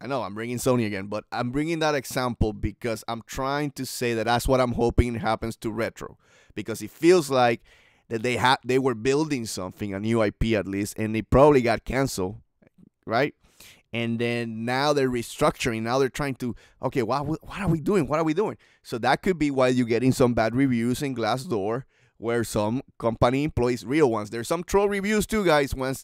I know I'm bringing Sony again, but I'm bringing that example because I'm trying to say that that's what I'm hoping happens to Retro, because it feels like that they were building something, a new IP at least, and it probably got canceled, right? And then now they're restructuring. Now they're trying to, okay, what are we doing? What are we doing? So that could be why you're getting some bad reviews in Glassdoor, where some company employees, real ones. There's some troll reviews too, guys. When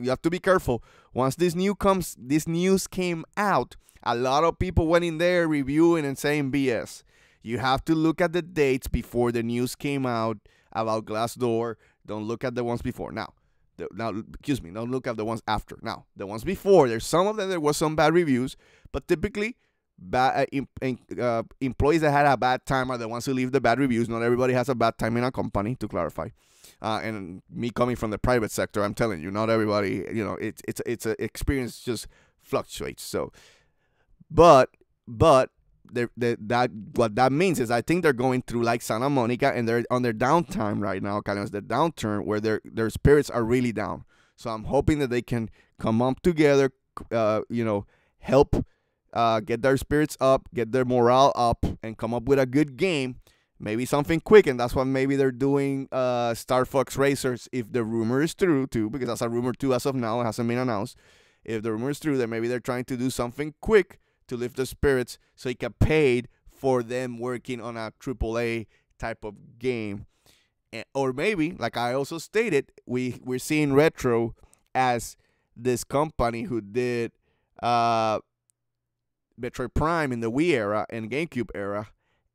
you have to be careful. Once this news came out, a lot of people went in there reviewing and saying BS. You have to look at the dates before the news came out about Glassdoor. Don't look at the ones before. Now, don't look at the ones after. Now, the ones before, there's some of them there was some bad reviews, but typically employees that had a bad time are the ones who leave the bad reviews. Not everybody has a bad time in a company, to clarify. And me coming from the private sector, I'm telling you, not everybody. It's an experience just fluctuates. So, but what that means is I think they're going through like Santa Monica, and they're on their downtime right now, kind of the downturn where their spirits are really down. So I'm hoping that they can come up together, help. Get their spirits up, get their morale up, and come up with a good game. Maybe something quick, and that's why maybe they're doing Star Fox Racers, if the rumor is true, too, because that's a rumor, too, as of now. It hasn't been announced. If the rumor is true, then maybe they're trying to do something quick to lift the spirits so it get paid for them working on a AAA type of game. Or maybe, like I also stated, we're seeing Retro as this company who did Metroid Prime in the Wii era and GameCube era,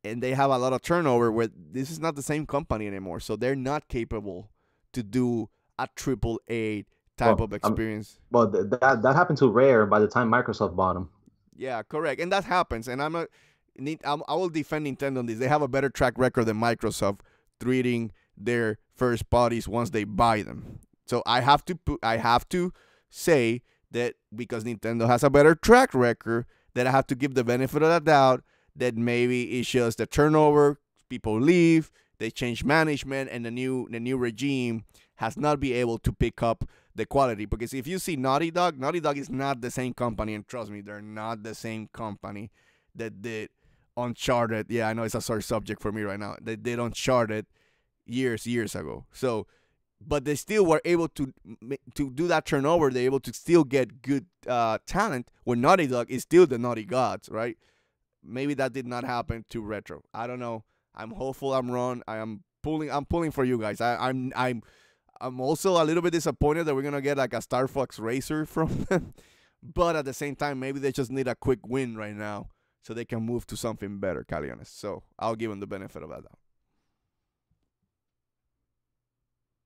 and they have a lot of turnover where this is not the same company anymore, so they're not capable to do a AAA type of experience. That happened to Rare by the time Microsoft bought them. Yeah, correct, and that happens. And I will defend Nintendo on this. They have a better track record than Microsoft treating their first parties once they buy them. So I have to say that because Nintendo has a better track record, that I have to give the benefit of the doubt that maybe it's just the turnover, people leave, they change management, and the new regime has not been able to pick up the quality. Because if you see Naughty Dog is not the same company, and trust me, they're not the same company that did Uncharted. Yeah, I know it's a sore subject for me right now. They did Uncharted years ago. So, but they still were able to do that turnover. They're able to still get good talent when Naughty Dog is still the Naughty Gods, right? Maybe that did not happen to Retro. I don't know. I'm hopeful I'm wrong. I'm pulling for you guys. I'm also a little bit disappointed that we're gonna get like a Star Fox Racer from them. But at the same time, maybe they just need a quick win right now so they can move to something better, Caleones. So I'll give them the benefit of that doubt.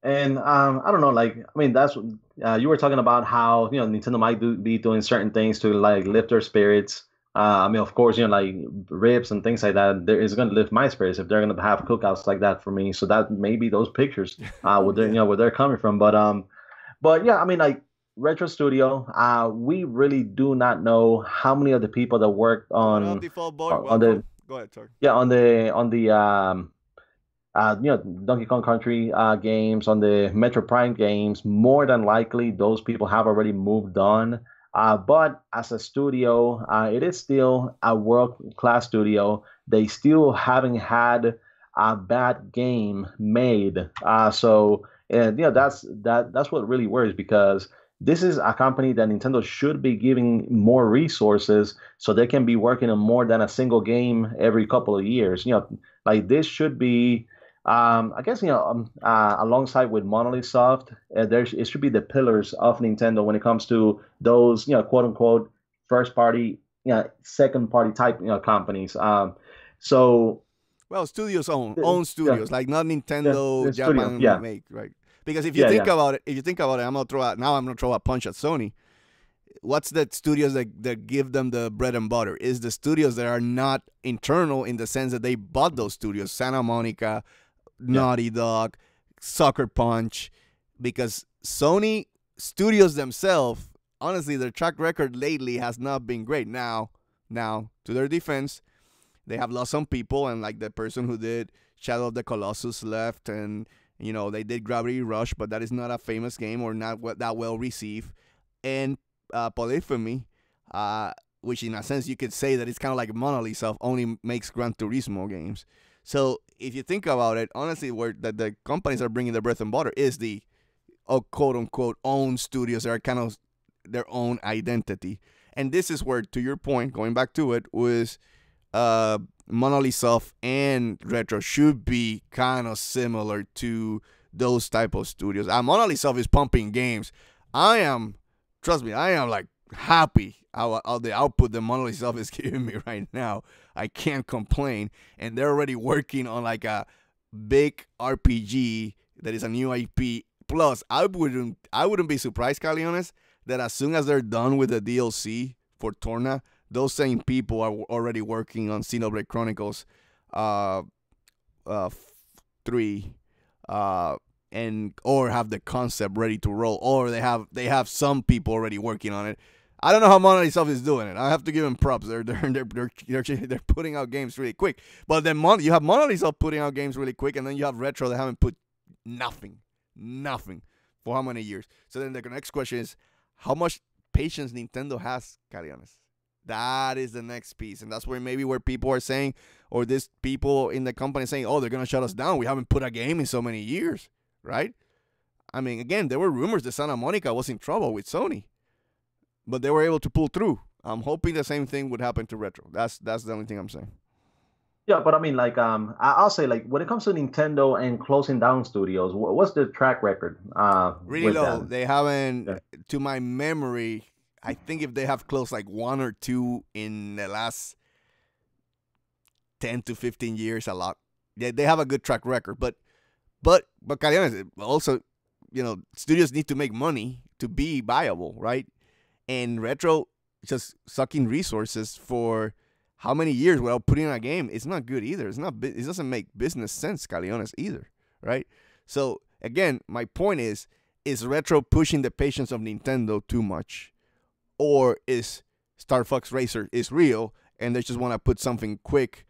And I don't know, like, I mean, that's you were talking about how Nintendo might be doing certain things to like lift their spirits. I mean, of course, like ribs and things like that. There is going to lift my spirits if they're going to have cookouts like that for me. So that maybe those pictures, where they're coming from. But yeah, I mean, like Retro Studio, we really do not know how many of the people that worked on Default Boy, on the go ahead, sorry. Yeah, on the Donkey Kong Country games, on the Metro Prime games, more than likely those people have already moved on. But as a studio, it is still a world-class studio. They still haven't had a bad game made. That's what really worries, because this is a company that Nintendo should be giving more resources so they can be working on more than a single game every couple of years. Like this should be, I guess, alongside with Monolith Soft, it should be the pillars of Nintendo when it comes to those, quote unquote, first party, second party type, companies. So Well, studios the- own yeah, studios, like not yeah, Nintendo the studio, Japan yeah, make, right? Because if you yeah, think yeah. about it, I'm gonna throw a punch at Sony. What's the studios that give them the bread and butter? Is the studios that are not internal, in the sense that they bought those studios, Santa Monica, Yeah. Naughty Dog, Sucker Punch, because Sony studios themselves, honestly, their track record lately has not been great. Now, to their defense, they have lost some people, and like the person who did Shadow of the Colossus left, and they did Gravity Rush, but that is not a famous game, or not that well received. And Polyphony, which in a sense you could say that it's kind of like Monolith Soft, only makes Gran Turismo games. So if you think about it, honestly, where the companies are bringing their bread and butter is the quote unquote own studios that are kind of their own identity. And this is where, to your point, going back to it, was Monolith Soft and Retro should be kind of similar to those type of studios. Monolith Soft is pumping games. Trust me, I am like happy how the output that Monolith Soft is giving me right now. I can't complain. And they're already working on like a big RPG that is a new IP. Plus, I wouldn't be surprised, Caleones, that as soon as they're done with the DLC for Torna, those same people are already working on Xenoblade Chronicles 3, or have the concept ready to roll, or they have some people already working on it. I don't know how Monolith Soft is doing it. I have to give them props. They're putting out games really quick. But then you have Monolith Soft putting out games really quick, and then you have Retro that haven't put nothing for how many years. So then the next question is, how much patience Nintendo has, Caleones? That is the next piece, and that's where people are saying, or these people in the company saying, oh, they're gonna shut us down. We haven't put a game in so many years, right? I mean, again, there were rumors that Santa Monica was in trouble with Sony, but they were able to pull through. I'm hoping the same thing would happen to Retro. That's the only thing I'm saying. Yeah, but I mean, like, I'll say, like, when it comes to Nintendo and closing down studios, what's the track record? Really with low. them? They haven't, Yeah. to my memory, I think if they have closed like one or two in the last 10 to 15 years, a lot. They have a good track record, but Caleones, also, studios need to make money to be viable, right? And Retro just sucking resources for how many years without putting on a game, it's not good either. It doesn't make business sense, Caleones, either, right? So again, my point is Retro pushing the patience of Nintendo too much? Or is Star Fox Racer is real and they just want to put something quick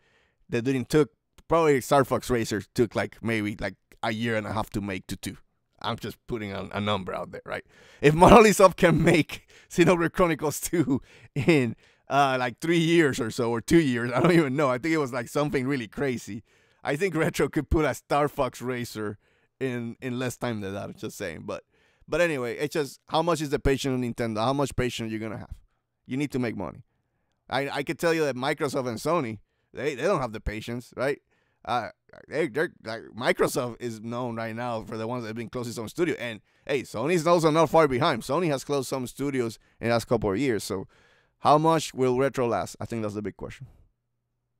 that didn't took, probably Star Fox Racer took like maybe like a year and a half to make to 2. I'm just putting a number out there, right? If Monolith Soft can make Xenoblade Chronicles 2 in like 3 years or so, or 2 years, I don't even know. I think it was like something really crazy. I think Retro could put a Star Fox Racer in less time than that. I'm just saying, But anyway, it's just, how much is the patience of Nintendo? How much patience are you going to have? You need to make money. I could tell you that Microsoft and Sony, they don't have the patience, right? They're like, Microsoft is known right now for the ones that have been closing some studio. And, hey, Sony's also not far behind. Sony has closed some studios in the last couple of years. So how much will Retro last? I think that's the big question.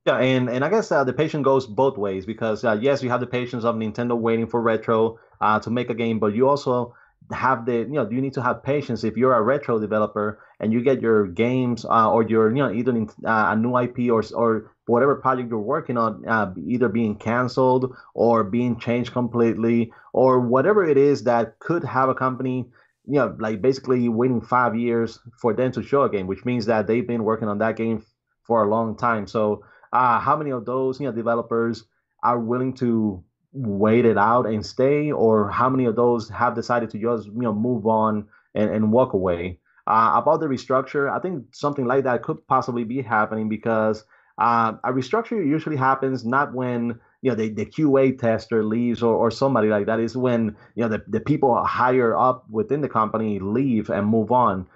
Yeah, and I guess the patience goes both ways, because yes, you have the patience of Nintendo waiting for Retro to make a game, but you also have you need to have patience if you're a Retro developer and you get your games or your either a new IP or whatever project you're working on either being canceled or being changed completely, or whatever it is that could have a company like basically waiting 5 years for them to show a game, which means that they've been working on that game for a long time. So how many of those developers are willing to wait it out and stay, or how many of those have decided to just move on and walk away. About the restructure, I think something like that could possibly be happening because a restructure usually happens not when the QA tester leaves or somebody like that. Is when the people higher up within the company leave and move on.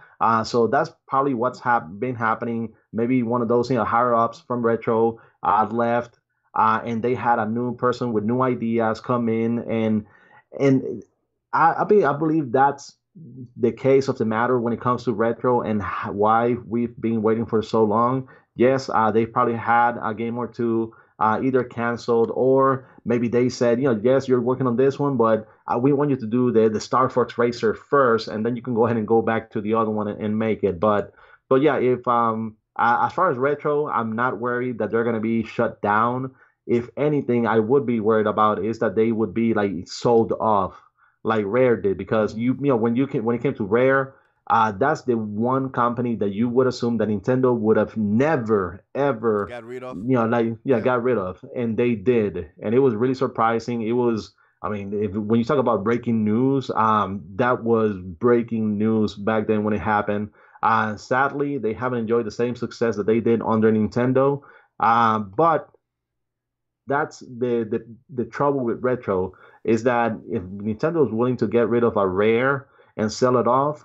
So that's probably what's been happening. Maybe one of those higher ups from Retro left, and they had a new person with new ideas come in, and I believe that's the case of the matter when it comes to Retro and why we've been waiting for so long. Yes, they probably had a game or two either canceled, or maybe they said, yes, you're working on this one, but we want you to do the Star Fox Racer first, and then you can go ahead and go back to the other one and make it. But yeah, if as far as Retro, I'm not worried that they're gonna be shut down. If anything, I would be worried about is that they would be like sold off like Rare did, because when it came to Rare, that's the one company that you would assume that Nintendo would have never ever Got rid of. got rid of, and they did, and it was really surprising. It was, I mean, when you talk about breaking news, that was breaking news back then when it happened. Sadly, they haven't enjoyed the same success that they did under Nintendo, but that's the trouble with Retro is that if Nintendo is willing to get rid of a Rare and sell it off,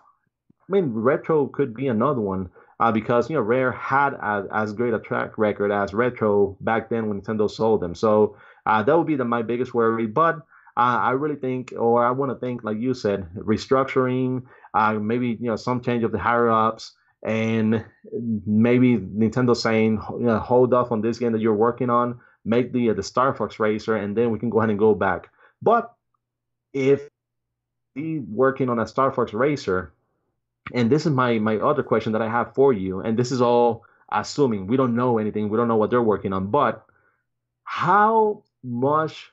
I mean, Retro could be another one because Rare had as great a track record as Retro back then when Nintendo sold them. So that would be my biggest worry. But I really think, or I want to think, like you said, restructuring, maybe some change of the higher ups, and maybe Nintendo saying, hold off on this game that you're working on, make the Star Fox Racer, and then we can go ahead and go back. But if we working on a Star Fox Racer, and this is my other question that I have for you, and this is all assuming we don't know anything, we don't know what they're working on, but how much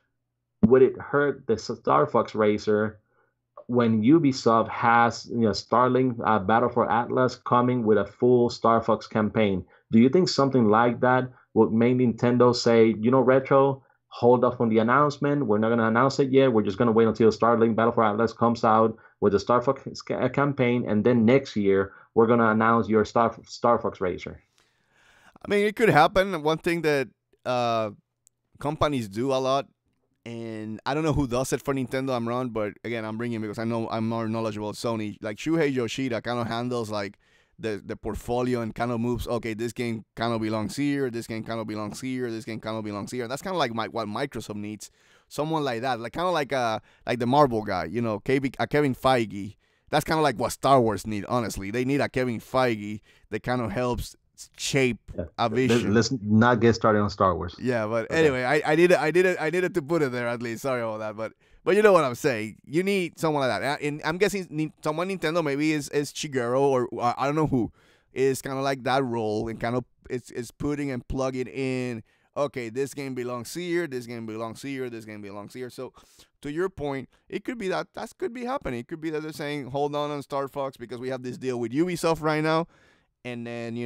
would it hurt the Star Fox Racer when Ubisoft has Starlink Battle for Atlas coming with a full Star Fox campaign? Do you think something like that would make Nintendo say, Retro, hold off on the announcement. We're not going to announce it yet. We're just going to wait until Starlink Battle for Atlas comes out with the Star Fox campaign, and then next year we're going to announce your Star Fox Racer. I mean, it could happen. One thing that companies do a lot, and I don't know who does it for Nintendo. I'm wrong, but again, I'm bringing it because I know I'm more knowledgeable of Sony. Like Shuhei Yoshida kind of handles like the portfolio and kind of moves, okay, this game kind of belongs here, this game kind of belongs here, this game kind of belongs here. That's kind of like what Microsoft needs. Someone like that, like kind of like the Marvel guy, Kevin Feige. That's kind of like what Star Wars need, honestly. They need a Kevin Feige that kind of helps shape a vision. Let's not get started on Star Wars. Yeah, but anyway, I needed to put it there at least. Sorry about that, but you know what I'm saying. You need someone like that. And I'm guessing someone Nintendo maybe is Shigeru, or I don't know who, is kind of like that role and kind of it's putting and plugging in. Okay, this game belongs here. This game belongs here. This game belongs here. So, to your point, it could be that could be happening. It could be that they're saying, hold on Star Fox because we have this deal with Ubisoft right now. And then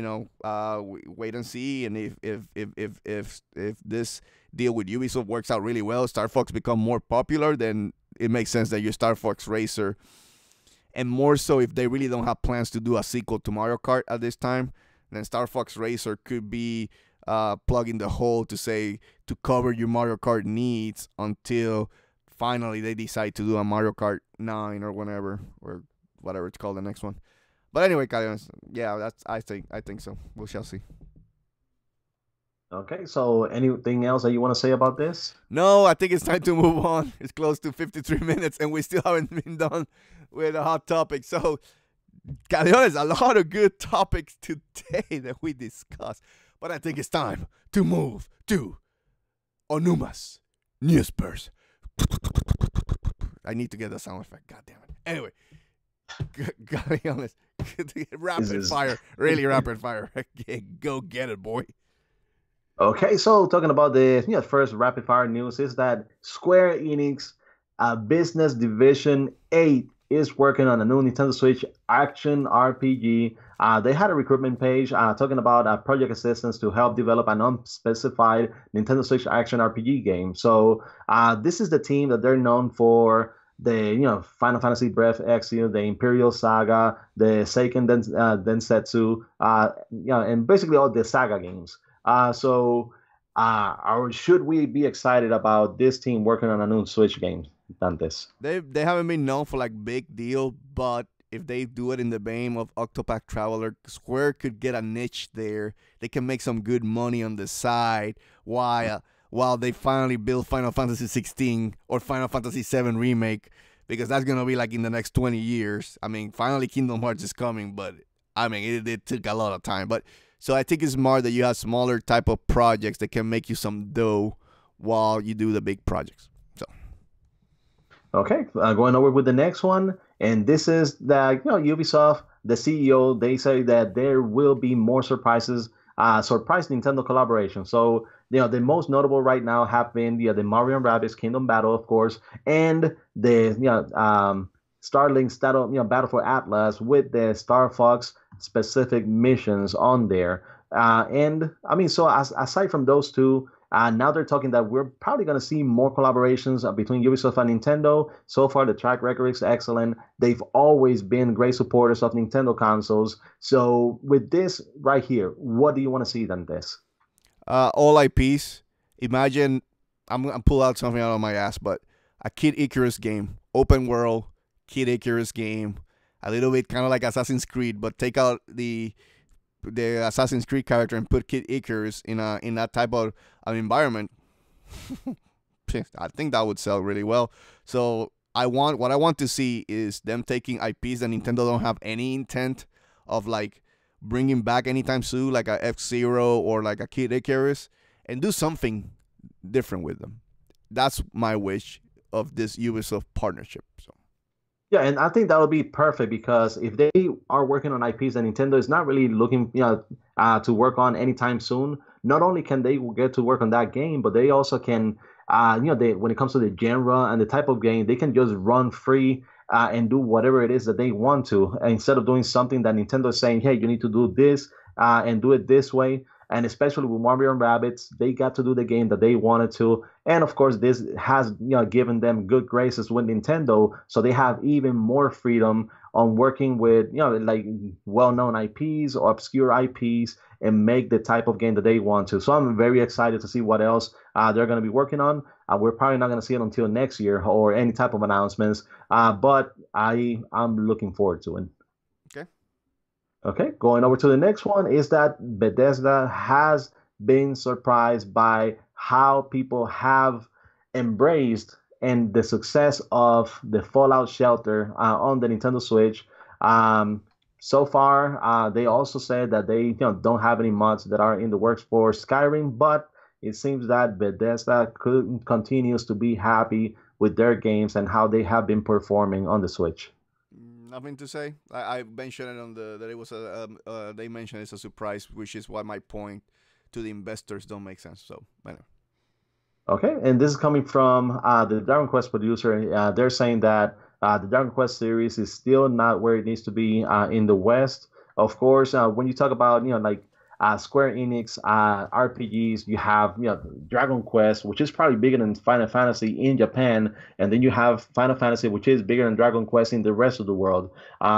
wait and see, and if this deal with Ubisoft works out really well, Star Fox become more popular, then it makes sense that your Star Fox Racer, and more so if they really don't have plans to do a sequel to Mario Kart at this time, then Star Fox Racer could be plugging the hole to cover your Mario Kart needs until finally they decide to do a Mario Kart 9 or whatever it's called, the next one. But anyway, Caleones, yeah, I think so. We shall see. Okay, so anything else that you want to say about this? No, I think it's time to move on. It's close to 53 minutes, and we still haven't been done with a hot topic. So, Caleones, a lot of good topics today that we discussed. But I think it's time to move to Onuma's Newspers. I need to get the sound effect. God damn it. Anyway. Gotta be honest. Rapid fire. Really rapid fire. Go get it, boy. Okay, so talking about the first rapid fire news is that Square Enix Business Division 8 is working on a new Nintendo Switch action RPG. They had a recruitment page talking about project assistance to help develop an unspecified Nintendo Switch action RPG game. So this is the team that they're known for the Final Fantasy Breath Exile, the Imperial Saga, the Seiken Densetsu, and basically all the Saga games. Or should we be excited about this team working on a new Switch game, Dantes? They haven't been known for like big deal, but if they do it in the vein of Octopath Traveler, Square could get a niche there. They can make some good money on the side while they finally build Final Fantasy 16 or Final Fantasy 7 remake, because that's gonna be like in the next 20 years. I mean, finally Kingdom Hearts is coming, but I mean it took a lot of time. But so I think it's smart that you have smaller type of projects that can make you some dough while you do the big projects. So okay, going over with the next one, and this is the Ubisoft, the CEO. They say that there will be more surprises, surprise Nintendo collaboration. So the most notable right now have been the Mario and Rabbids Kingdom Battle, of course, and the Starlink's Battle for Atlas with the Star Fox specific missions on there. And I mean, so aside from those two, now they're talking that we're probably going to see more collaborations between Ubisoft and Nintendo. So far, the track record is excellent. They've always been great supporters of Nintendo consoles. So with this right here, what do you want to see than this? All IPs. Imagine I'm gonna pull out something out of my ass, but a Kid Icarus game, open world Kid Icarus game, a little bit kind of like Assassin's Creed, but take out the Assassin's Creed character and put Kid Icarus in that type of environment. I think that would sell really well. So what I want to see is them taking IPs that Nintendo don't have any intent of like bringing back anytime soon, like a F-Zero or like a Kid Icarus, and do something different with them. That's my wish of this Ubisoft partnership. So. Yeah, and I think that would be perfect, because if they are working on IPs that Nintendo is not really looking to work on anytime soon, not only can they get to work on that game, but they also can, when it comes to the genre and the type of game, they can just run free and do whatever it is that they want to, instead of doing something that Nintendo is saying, hey, you need to do this and do it this way. And especially with Mario and Rabbids, they got to do the game that they wanted to. And of course, this has given them good graces with Nintendo, so they have even more freedom on working with like well-known IPs or obscure IPs and make the type of game that they want to. So I'm very excited to see what else they're going to be working on. We're probably not going to see it until next year or any type of announcements, but I'm looking forward to it. Okay, going over to the next one is that Bethesda has been surprised by how people have embraced and the success of the Fallout Shelter on the Nintendo Switch. So far, they also said that they don't have any mods that are in the works for Skyrim, but it seems that Bethesda continues to be happy with their games and how they have been performing on the Switch. Nothing to say. I mentioned it on that it was they mentioned it's a surprise, which is why my point to the investors don't make sense. So anyway. Okay, and this is coming from the Dragon Quest producer. They're saying that the Dragon Quest series is still not where it needs to be in the West. Of course, when you talk about like Square Enix RPGs, you have Dragon Quest, which is probably bigger than Final Fantasy in Japan, and then you have Final Fantasy, which is bigger than Dragon Quest in the rest of the world.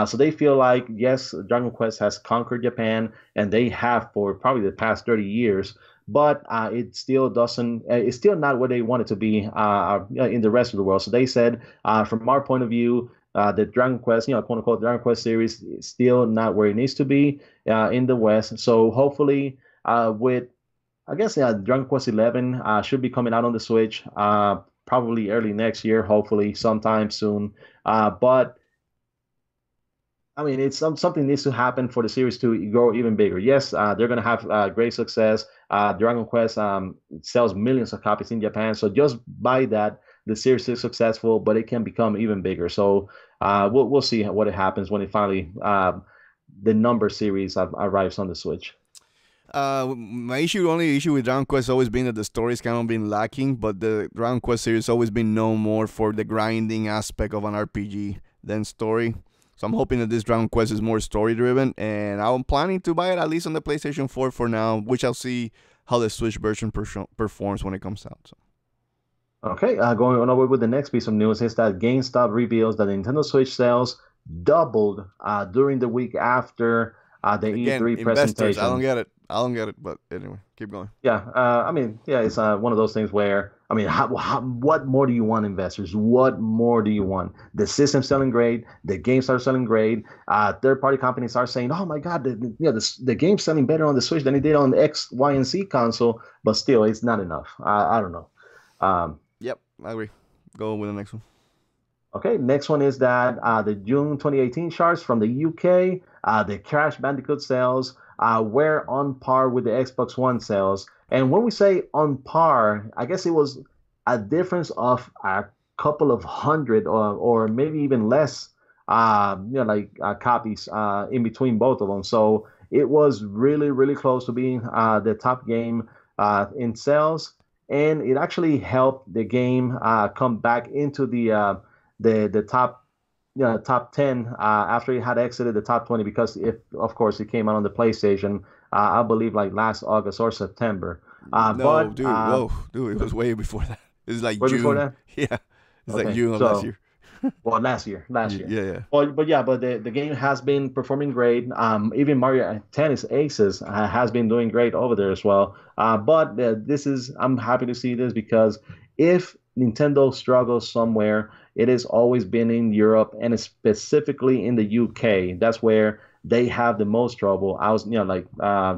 So they feel like, yes, Dragon Quest has conquered Japan, and they have for probably the past 30 years, but it still doesn't. It's still not where they want it to be in the rest of the world. So they said, from our point of view, the Dragon Quest, quote unquote, Dragon Quest series is still not where it needs to be in the West. So hopefully, with I guess Dragon Quest 11 should be coming out on the Switch probably early next year, hopefully sometime soon. But I mean, it's something needs to happen for the series to grow even bigger. Yes, they're going to have great success. Dragon Quest sells millions of copies in Japan, so just by that, the series is successful, but it can become even bigger. So we'll see what happens when it finally the number series arrives on the Switch. My only issue with Dragon Quest has always been that the story's kind of been lacking, but the Dragon Quest series has always been known more for the grinding aspect of an RPG than story. So I'm hoping that this Dragon Quest is more story driven, and I'm planning to buy it at least on the PlayStation 4 for now, which I'll see how the Switch version performs when it comes out. So. Okay, going on over with the next piece of news is that GameStop reveals that Nintendo Switch sales doubled during the week after the Again, E3 investors, presentation. I don't get it, but anyway, keep going. Yeah, I mean, yeah, it's one of those things where, I mean, what more do you want, investors? What more do you want? The system's selling great, the games are selling great. Third-party companies are saying, "Oh my God, the game's selling better on the Switch than it did on the X, Y, and Z console," but still, it's not enough. I don't know. Yep, I agree. Go with the next one. Okay, next one is that the June 2018 charts from the UK, the Crash Bandicoot sales were on par with the Xbox One sales. And when we say on par, I guess it was a difference of a couple of hundred or maybe even less, copies in between both of them. So it was really, really close to being the top game in sales. And it actually helped the game come back into the top top 10 after it had exited the top 20, because of course it came out on the PlayStation I believe like last August or September. Dude, it was way before that. It's like way June. Before that? Yeah, it's Okay, like June of so, last year. Well, last year. Yeah. But the game has been performing great. Even Mario Tennis Aces has been doing great over there as well. But I'm happy to see this, because if Nintendo struggles somewhere, it has always been in Europe, and specifically in the UK. That's where they have the most trouble.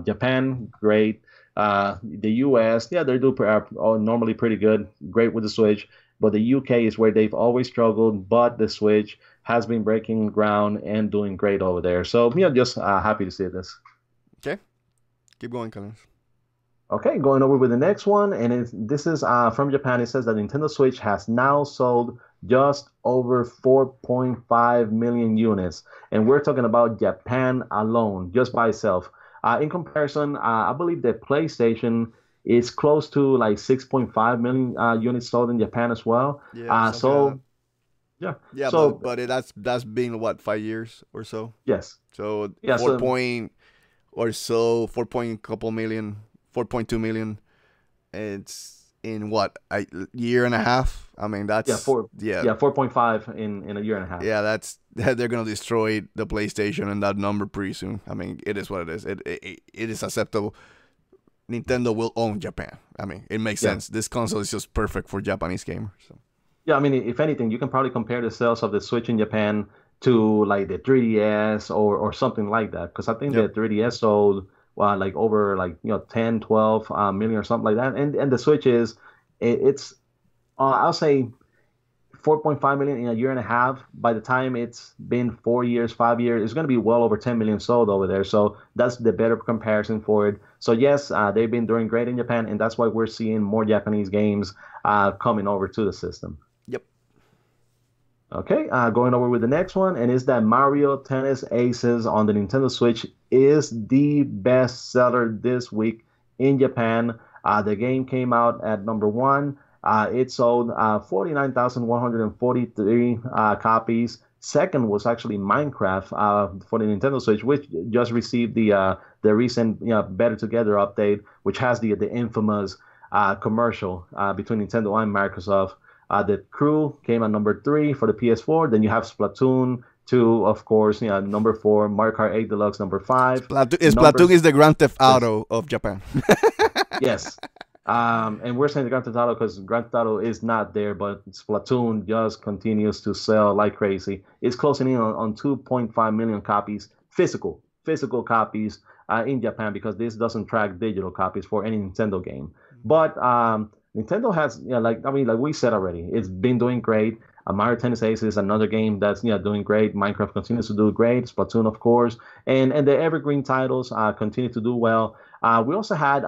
Japan, great. The US, yeah, they do normally pretty good, great with the Switch. But the UK is where they've always struggled, but the Switch has been breaking ground and doing great over there. So, just happy to see this. Okay. Keep going, Caleones. Okay, going over with the next one, and this is from Japan. It says that Nintendo Switch has now sold just over 4.5 million units. And we're talking about Japan alone, just by itself. In comparison, I believe the PlayStation is close to like 6.5 million units sold in Japan as well. Yeah. Yeah, so, but that's been what, 5 years or so. Yes. So yeah, 4.2 million. 4.2 million. It's in what, a year and a half. I mean, that's 4.5 in a year and a half. Yeah, they're gonna destroy the PlayStation and that number pretty soon. I mean, it is what it is. It is acceptable. Nintendo will own Japan. I mean, it makes sense. This console is just perfect for Japanese gamers. So. Yeah, I mean, if anything, you can probably compare the sales of the Switch in Japan to like the 3DS or something like that. Because I think the 3DS sold like over 10, 12 million or something like that. And the Switch it's I'll say 4.5 million in a year and a half. By the time it's been 4 years, 5 years, it's going to be well over 10 million sold over there. So that's the better comparison for it. So yes, they've been doing great in Japan, and that's why we're seeing more Japanese games coming over to the system. Yep. Okay, going over with the next one, and it's that Mario Tennis Aces on the Nintendo Switch is the best seller this week in Japan. The game came out at number 1. It sold 49,143 copies. Second was actually Minecraft for the Nintendo Switch, which just received the recent Better Together update, which has the infamous commercial between Nintendo and Microsoft. The Crew came at number 3 for the PS4. Then you have Splatoon 2, of course, number 4. Mario Kart 8 Deluxe, number 5. Splatoon is the Grand Theft Auto of Japan. Yes. And we're saying the Grand Theft Auto because Grand Theft Auto is not there, but Splatoon just continues to sell like crazy. It's closing in on 2.5 million copies, physical copies in Japan, because this doesn't track digital copies for any Nintendo game. But Nintendo has, like we said already, it's been doing great. Mario Tennis Aces is another game that's doing great. Minecraft continues to do great. Splatoon, of course, and the evergreen titles continue to do well. We also had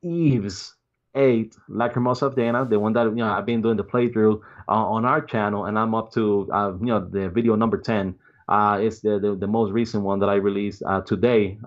Eve's 8, Lacrimosa of Dana, the one that I've been doing the playthrough on our channel, and I'm up to the video number 10. It's the most recent one that I released today.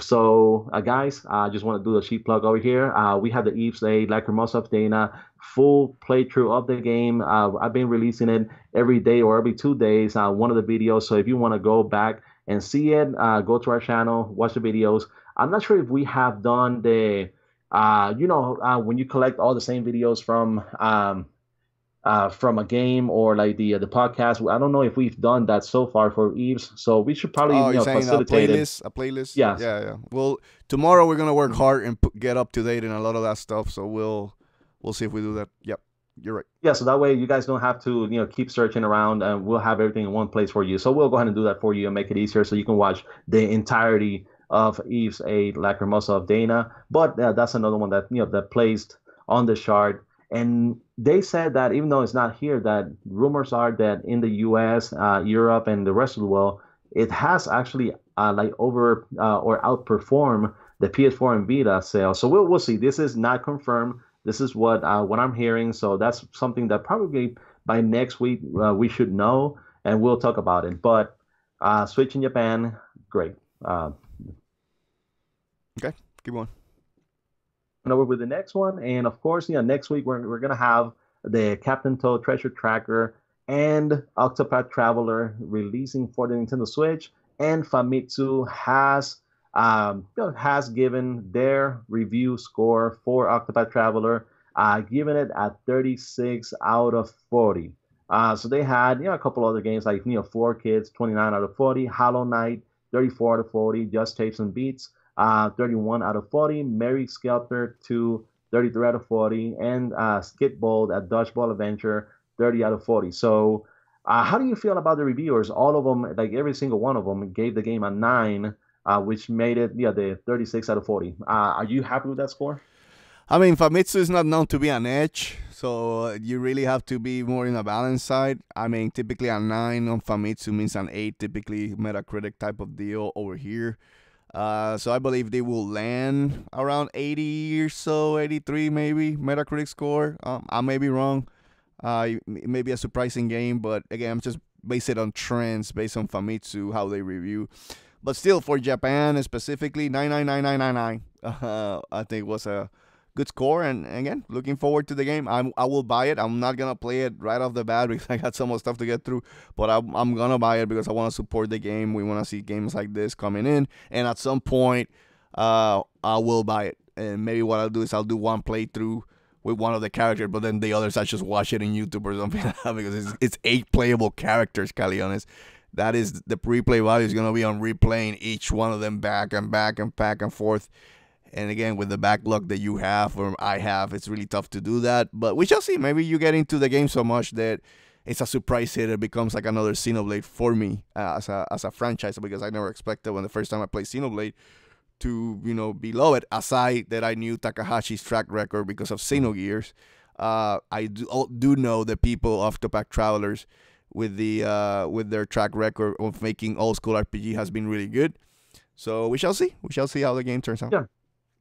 So, guys, I just want to do a cheap plug over here. We have the Eve's A Lacrimosa of Dana full playthrough of the game. I've been releasing it every day or every 2 days, one of the videos. So if you want to go back and see it, go to our channel, watch the videos. I'm not sure if we have done the, when you collect all the same videos from a game or like the podcast. I don't know if we've done that so far for Eves. So we should probably Oh, you're saying a facilitate it. playlist? A playlist? Yeah. Yeah, yeah. Well, tomorrow we're gonna work hard and get up to date in a lot of that stuff. So we'll see if we do that. Yep, you're right. Yeah, so that way you guys don't have to, keep searching around, and we'll have everything in one place for you. So we'll go ahead and do that for you and make it easier so you can watch the entirety of Eve's A Lacrimosa of Dana. But that's another one that that placed on the chart. And they said that even though it's not here, that rumors are that in the U.S., Europe, and the rest of the world, it has actually over or outperformed the PS4 and Vita sales. So we'll see. This is not confirmed. This is what I'm hearing. So that's something that probably by next week we should know, and we'll talk about it. But Switch in Japan, great. Okay, keep going. Over with the next one, and of course, next week we're gonna have the Captain Toad Treasure Tracker and Octopath Traveler releasing for the Nintendo Switch, and Famitsu has given their review score for Octopath Traveler, given it at 36 out of 40. So they had a couple other games like Floor Kids 29 out of 40, Hollow Knight 34 out of 40, Just Tapes and Beats 31 out of 40, Mary Skelter 2 33 out of 40, and Skitbold at Dodgeball Adventure 30 out of 40. So how do you feel about the reviewers? All of them, like every single one of them, gave the game a 9. Which made it the 36 out of 40. Are you happy with that score? I mean, Famitsu is not known to be an edge, so you really have to be more in the balance side. I mean, typically a 9 on Famitsu means an 8, typically Metacritic type of deal over here. So I believe they will land around 80 or so, 83 maybe, Metacritic score. I may be wrong. It may be a surprising game, but again, I'm just based it on trends, based on Famitsu, how they review. But still, for Japan specifically, 99999. I think was a good score. And again, looking forward to the game. I will buy it. I'm not gonna play it right off the bat because I got so much stuff to get through. But I'm gonna buy it because I want to support the game. We want to see games like this coming in. And at some point, I will buy it. And maybe what I'll do is I'll do one playthrough with one of the characters, but then the others I just watch it in YouTube or something because it's 8 playable characters, Caleones. That is the replay value is going to be on replaying each one of them back and back and back and forth. And again, with the backlog that you have or I have, it's really tough to do that. But we shall see. Maybe you get into the game so much that it's a surprise hit. It becomes like another Xenoblade for me as a franchise, because I never expected when the first time I played Xenoblade to below it. Aside that I knew Takahashi's track record because of Xenogears, I do know the people of Octopath Travelers with their track record of making old school RPG has been really good. So we shall see. We shall see how the game turns out. Yeah.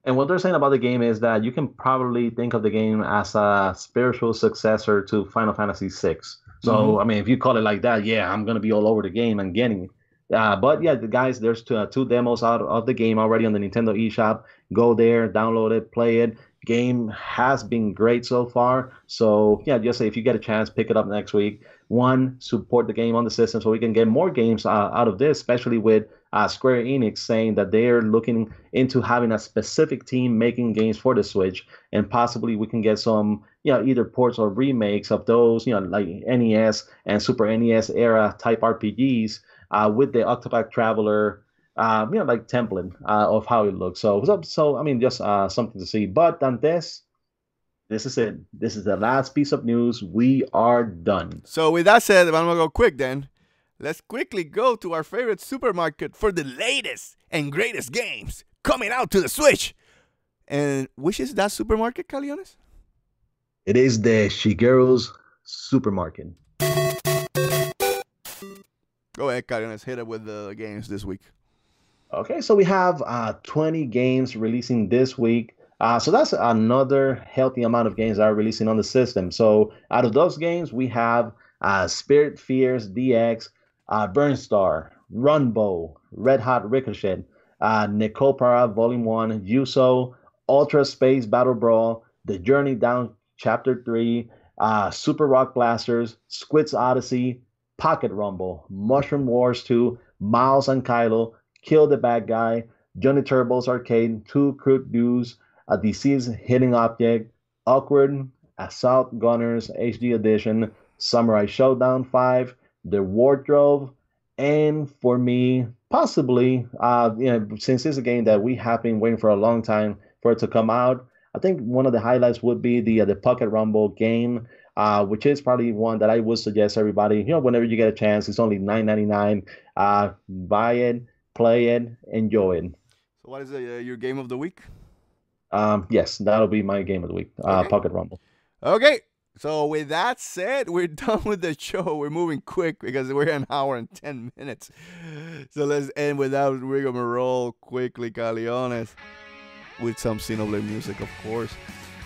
And what they're saying about the game is that you can probably think of the game as a spiritual successor to Final Fantasy VI. So, I mean, if you call it like that, yeah, I'm going to be all over the game and getting it. But yeah, the guys, there's two demos out of the game already on the Nintendo eShop. Go there, download it, play it. Game has been great so far. So yeah, just say if you get a chance, pick it up next week. One, support the game on the system so we can get more games out of this, especially with Square Enix saying that they're looking into having a specific team making games for the Switch, and possibly we can get some, either ports or remakes of those, like NES and Super NES era type RPGs with the Octopath Traveler, like template of how it looks. So I mean, just something to see. But Dantes, this is it. This is the last piece of news. We are done. So with that said, I'm gonna go quick then. Let's quickly go to our favorite supermarket for the latest and greatest games coming out to the Switch. And which is that supermarket, Caleones? It is the Shigeru's Supermarket. Go ahead, Caleones. Hit it with the games this week. Okay, so we have 20 games releasing this week. So that's another healthy amount of games that are releasing on the system. So out of those games, we have Spirit Fears DX, Burnstar, Runbow, Red Hot Ricochet, Necopara Volume 1, Yuso, Ultra Space Battle Brawl, The Journey Down Chapter 3, Super Rock Blasters, Squid's Odyssey, Pocket Rumble, Mushroom Wars 2, Miles and Kylo, Kill the Bad Guy, Johnny Turbo's Arcade, Two Crook Dudes, A Deceased Hitting Object, Awkward, Assault Gunners HD Edition, Samurai Showdown 5, The Wardrobe, and for me, possibly, since it's a game that we have been waiting for a long time for it to come out, I think one of the highlights would be the Pocket Rumble game, which is probably one that I would suggest everybody, whenever you get a chance. It's only $9.99. Buy it, play it, enjoy it. So what is your game of the week? Yes, that'll be my game of the week, Okay. Pocket Rumble. Okay. So with that said, we're done with the show. We're moving quick because we're an hour and 10 minutes. So let's end without rigmarole quickly, Caleones, with some Xenoblade music, of course.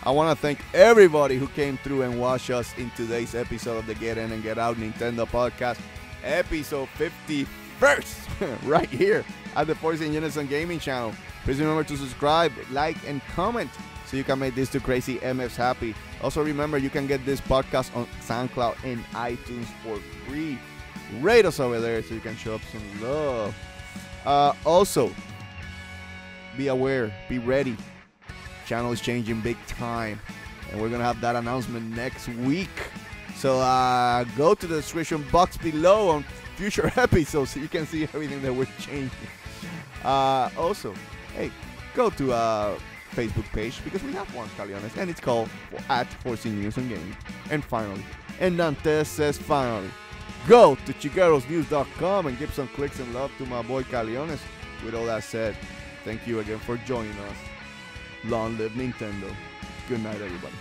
I want to thank everybody who came through and watched us in today's episode of the Get In and Get Out Nintendo Podcast, episode 51st, right here at the Force In Unison Gaming channel. Please remember to subscribe, like, and comment so you can make these two crazy MFs happy. Also remember, you can get this podcast on SoundCloud and iTunes for free. Rate us over there so you can show up some love. Also, be aware, be ready. Channel is changing big time, and we're gonna have that announcement next week. So go to the description box below on future episodes so you can see everything that we're changing. Also, hey, go to Facebook page because we have one, Caleones, and it's called @Force In Unison Gaming. And finally, and Dantes says finally, go to chigarosnews.com and give some clicks and love to my boy Caleones. With all that said, thank you again for joining us. Long live Nintendo. Good night, everybody.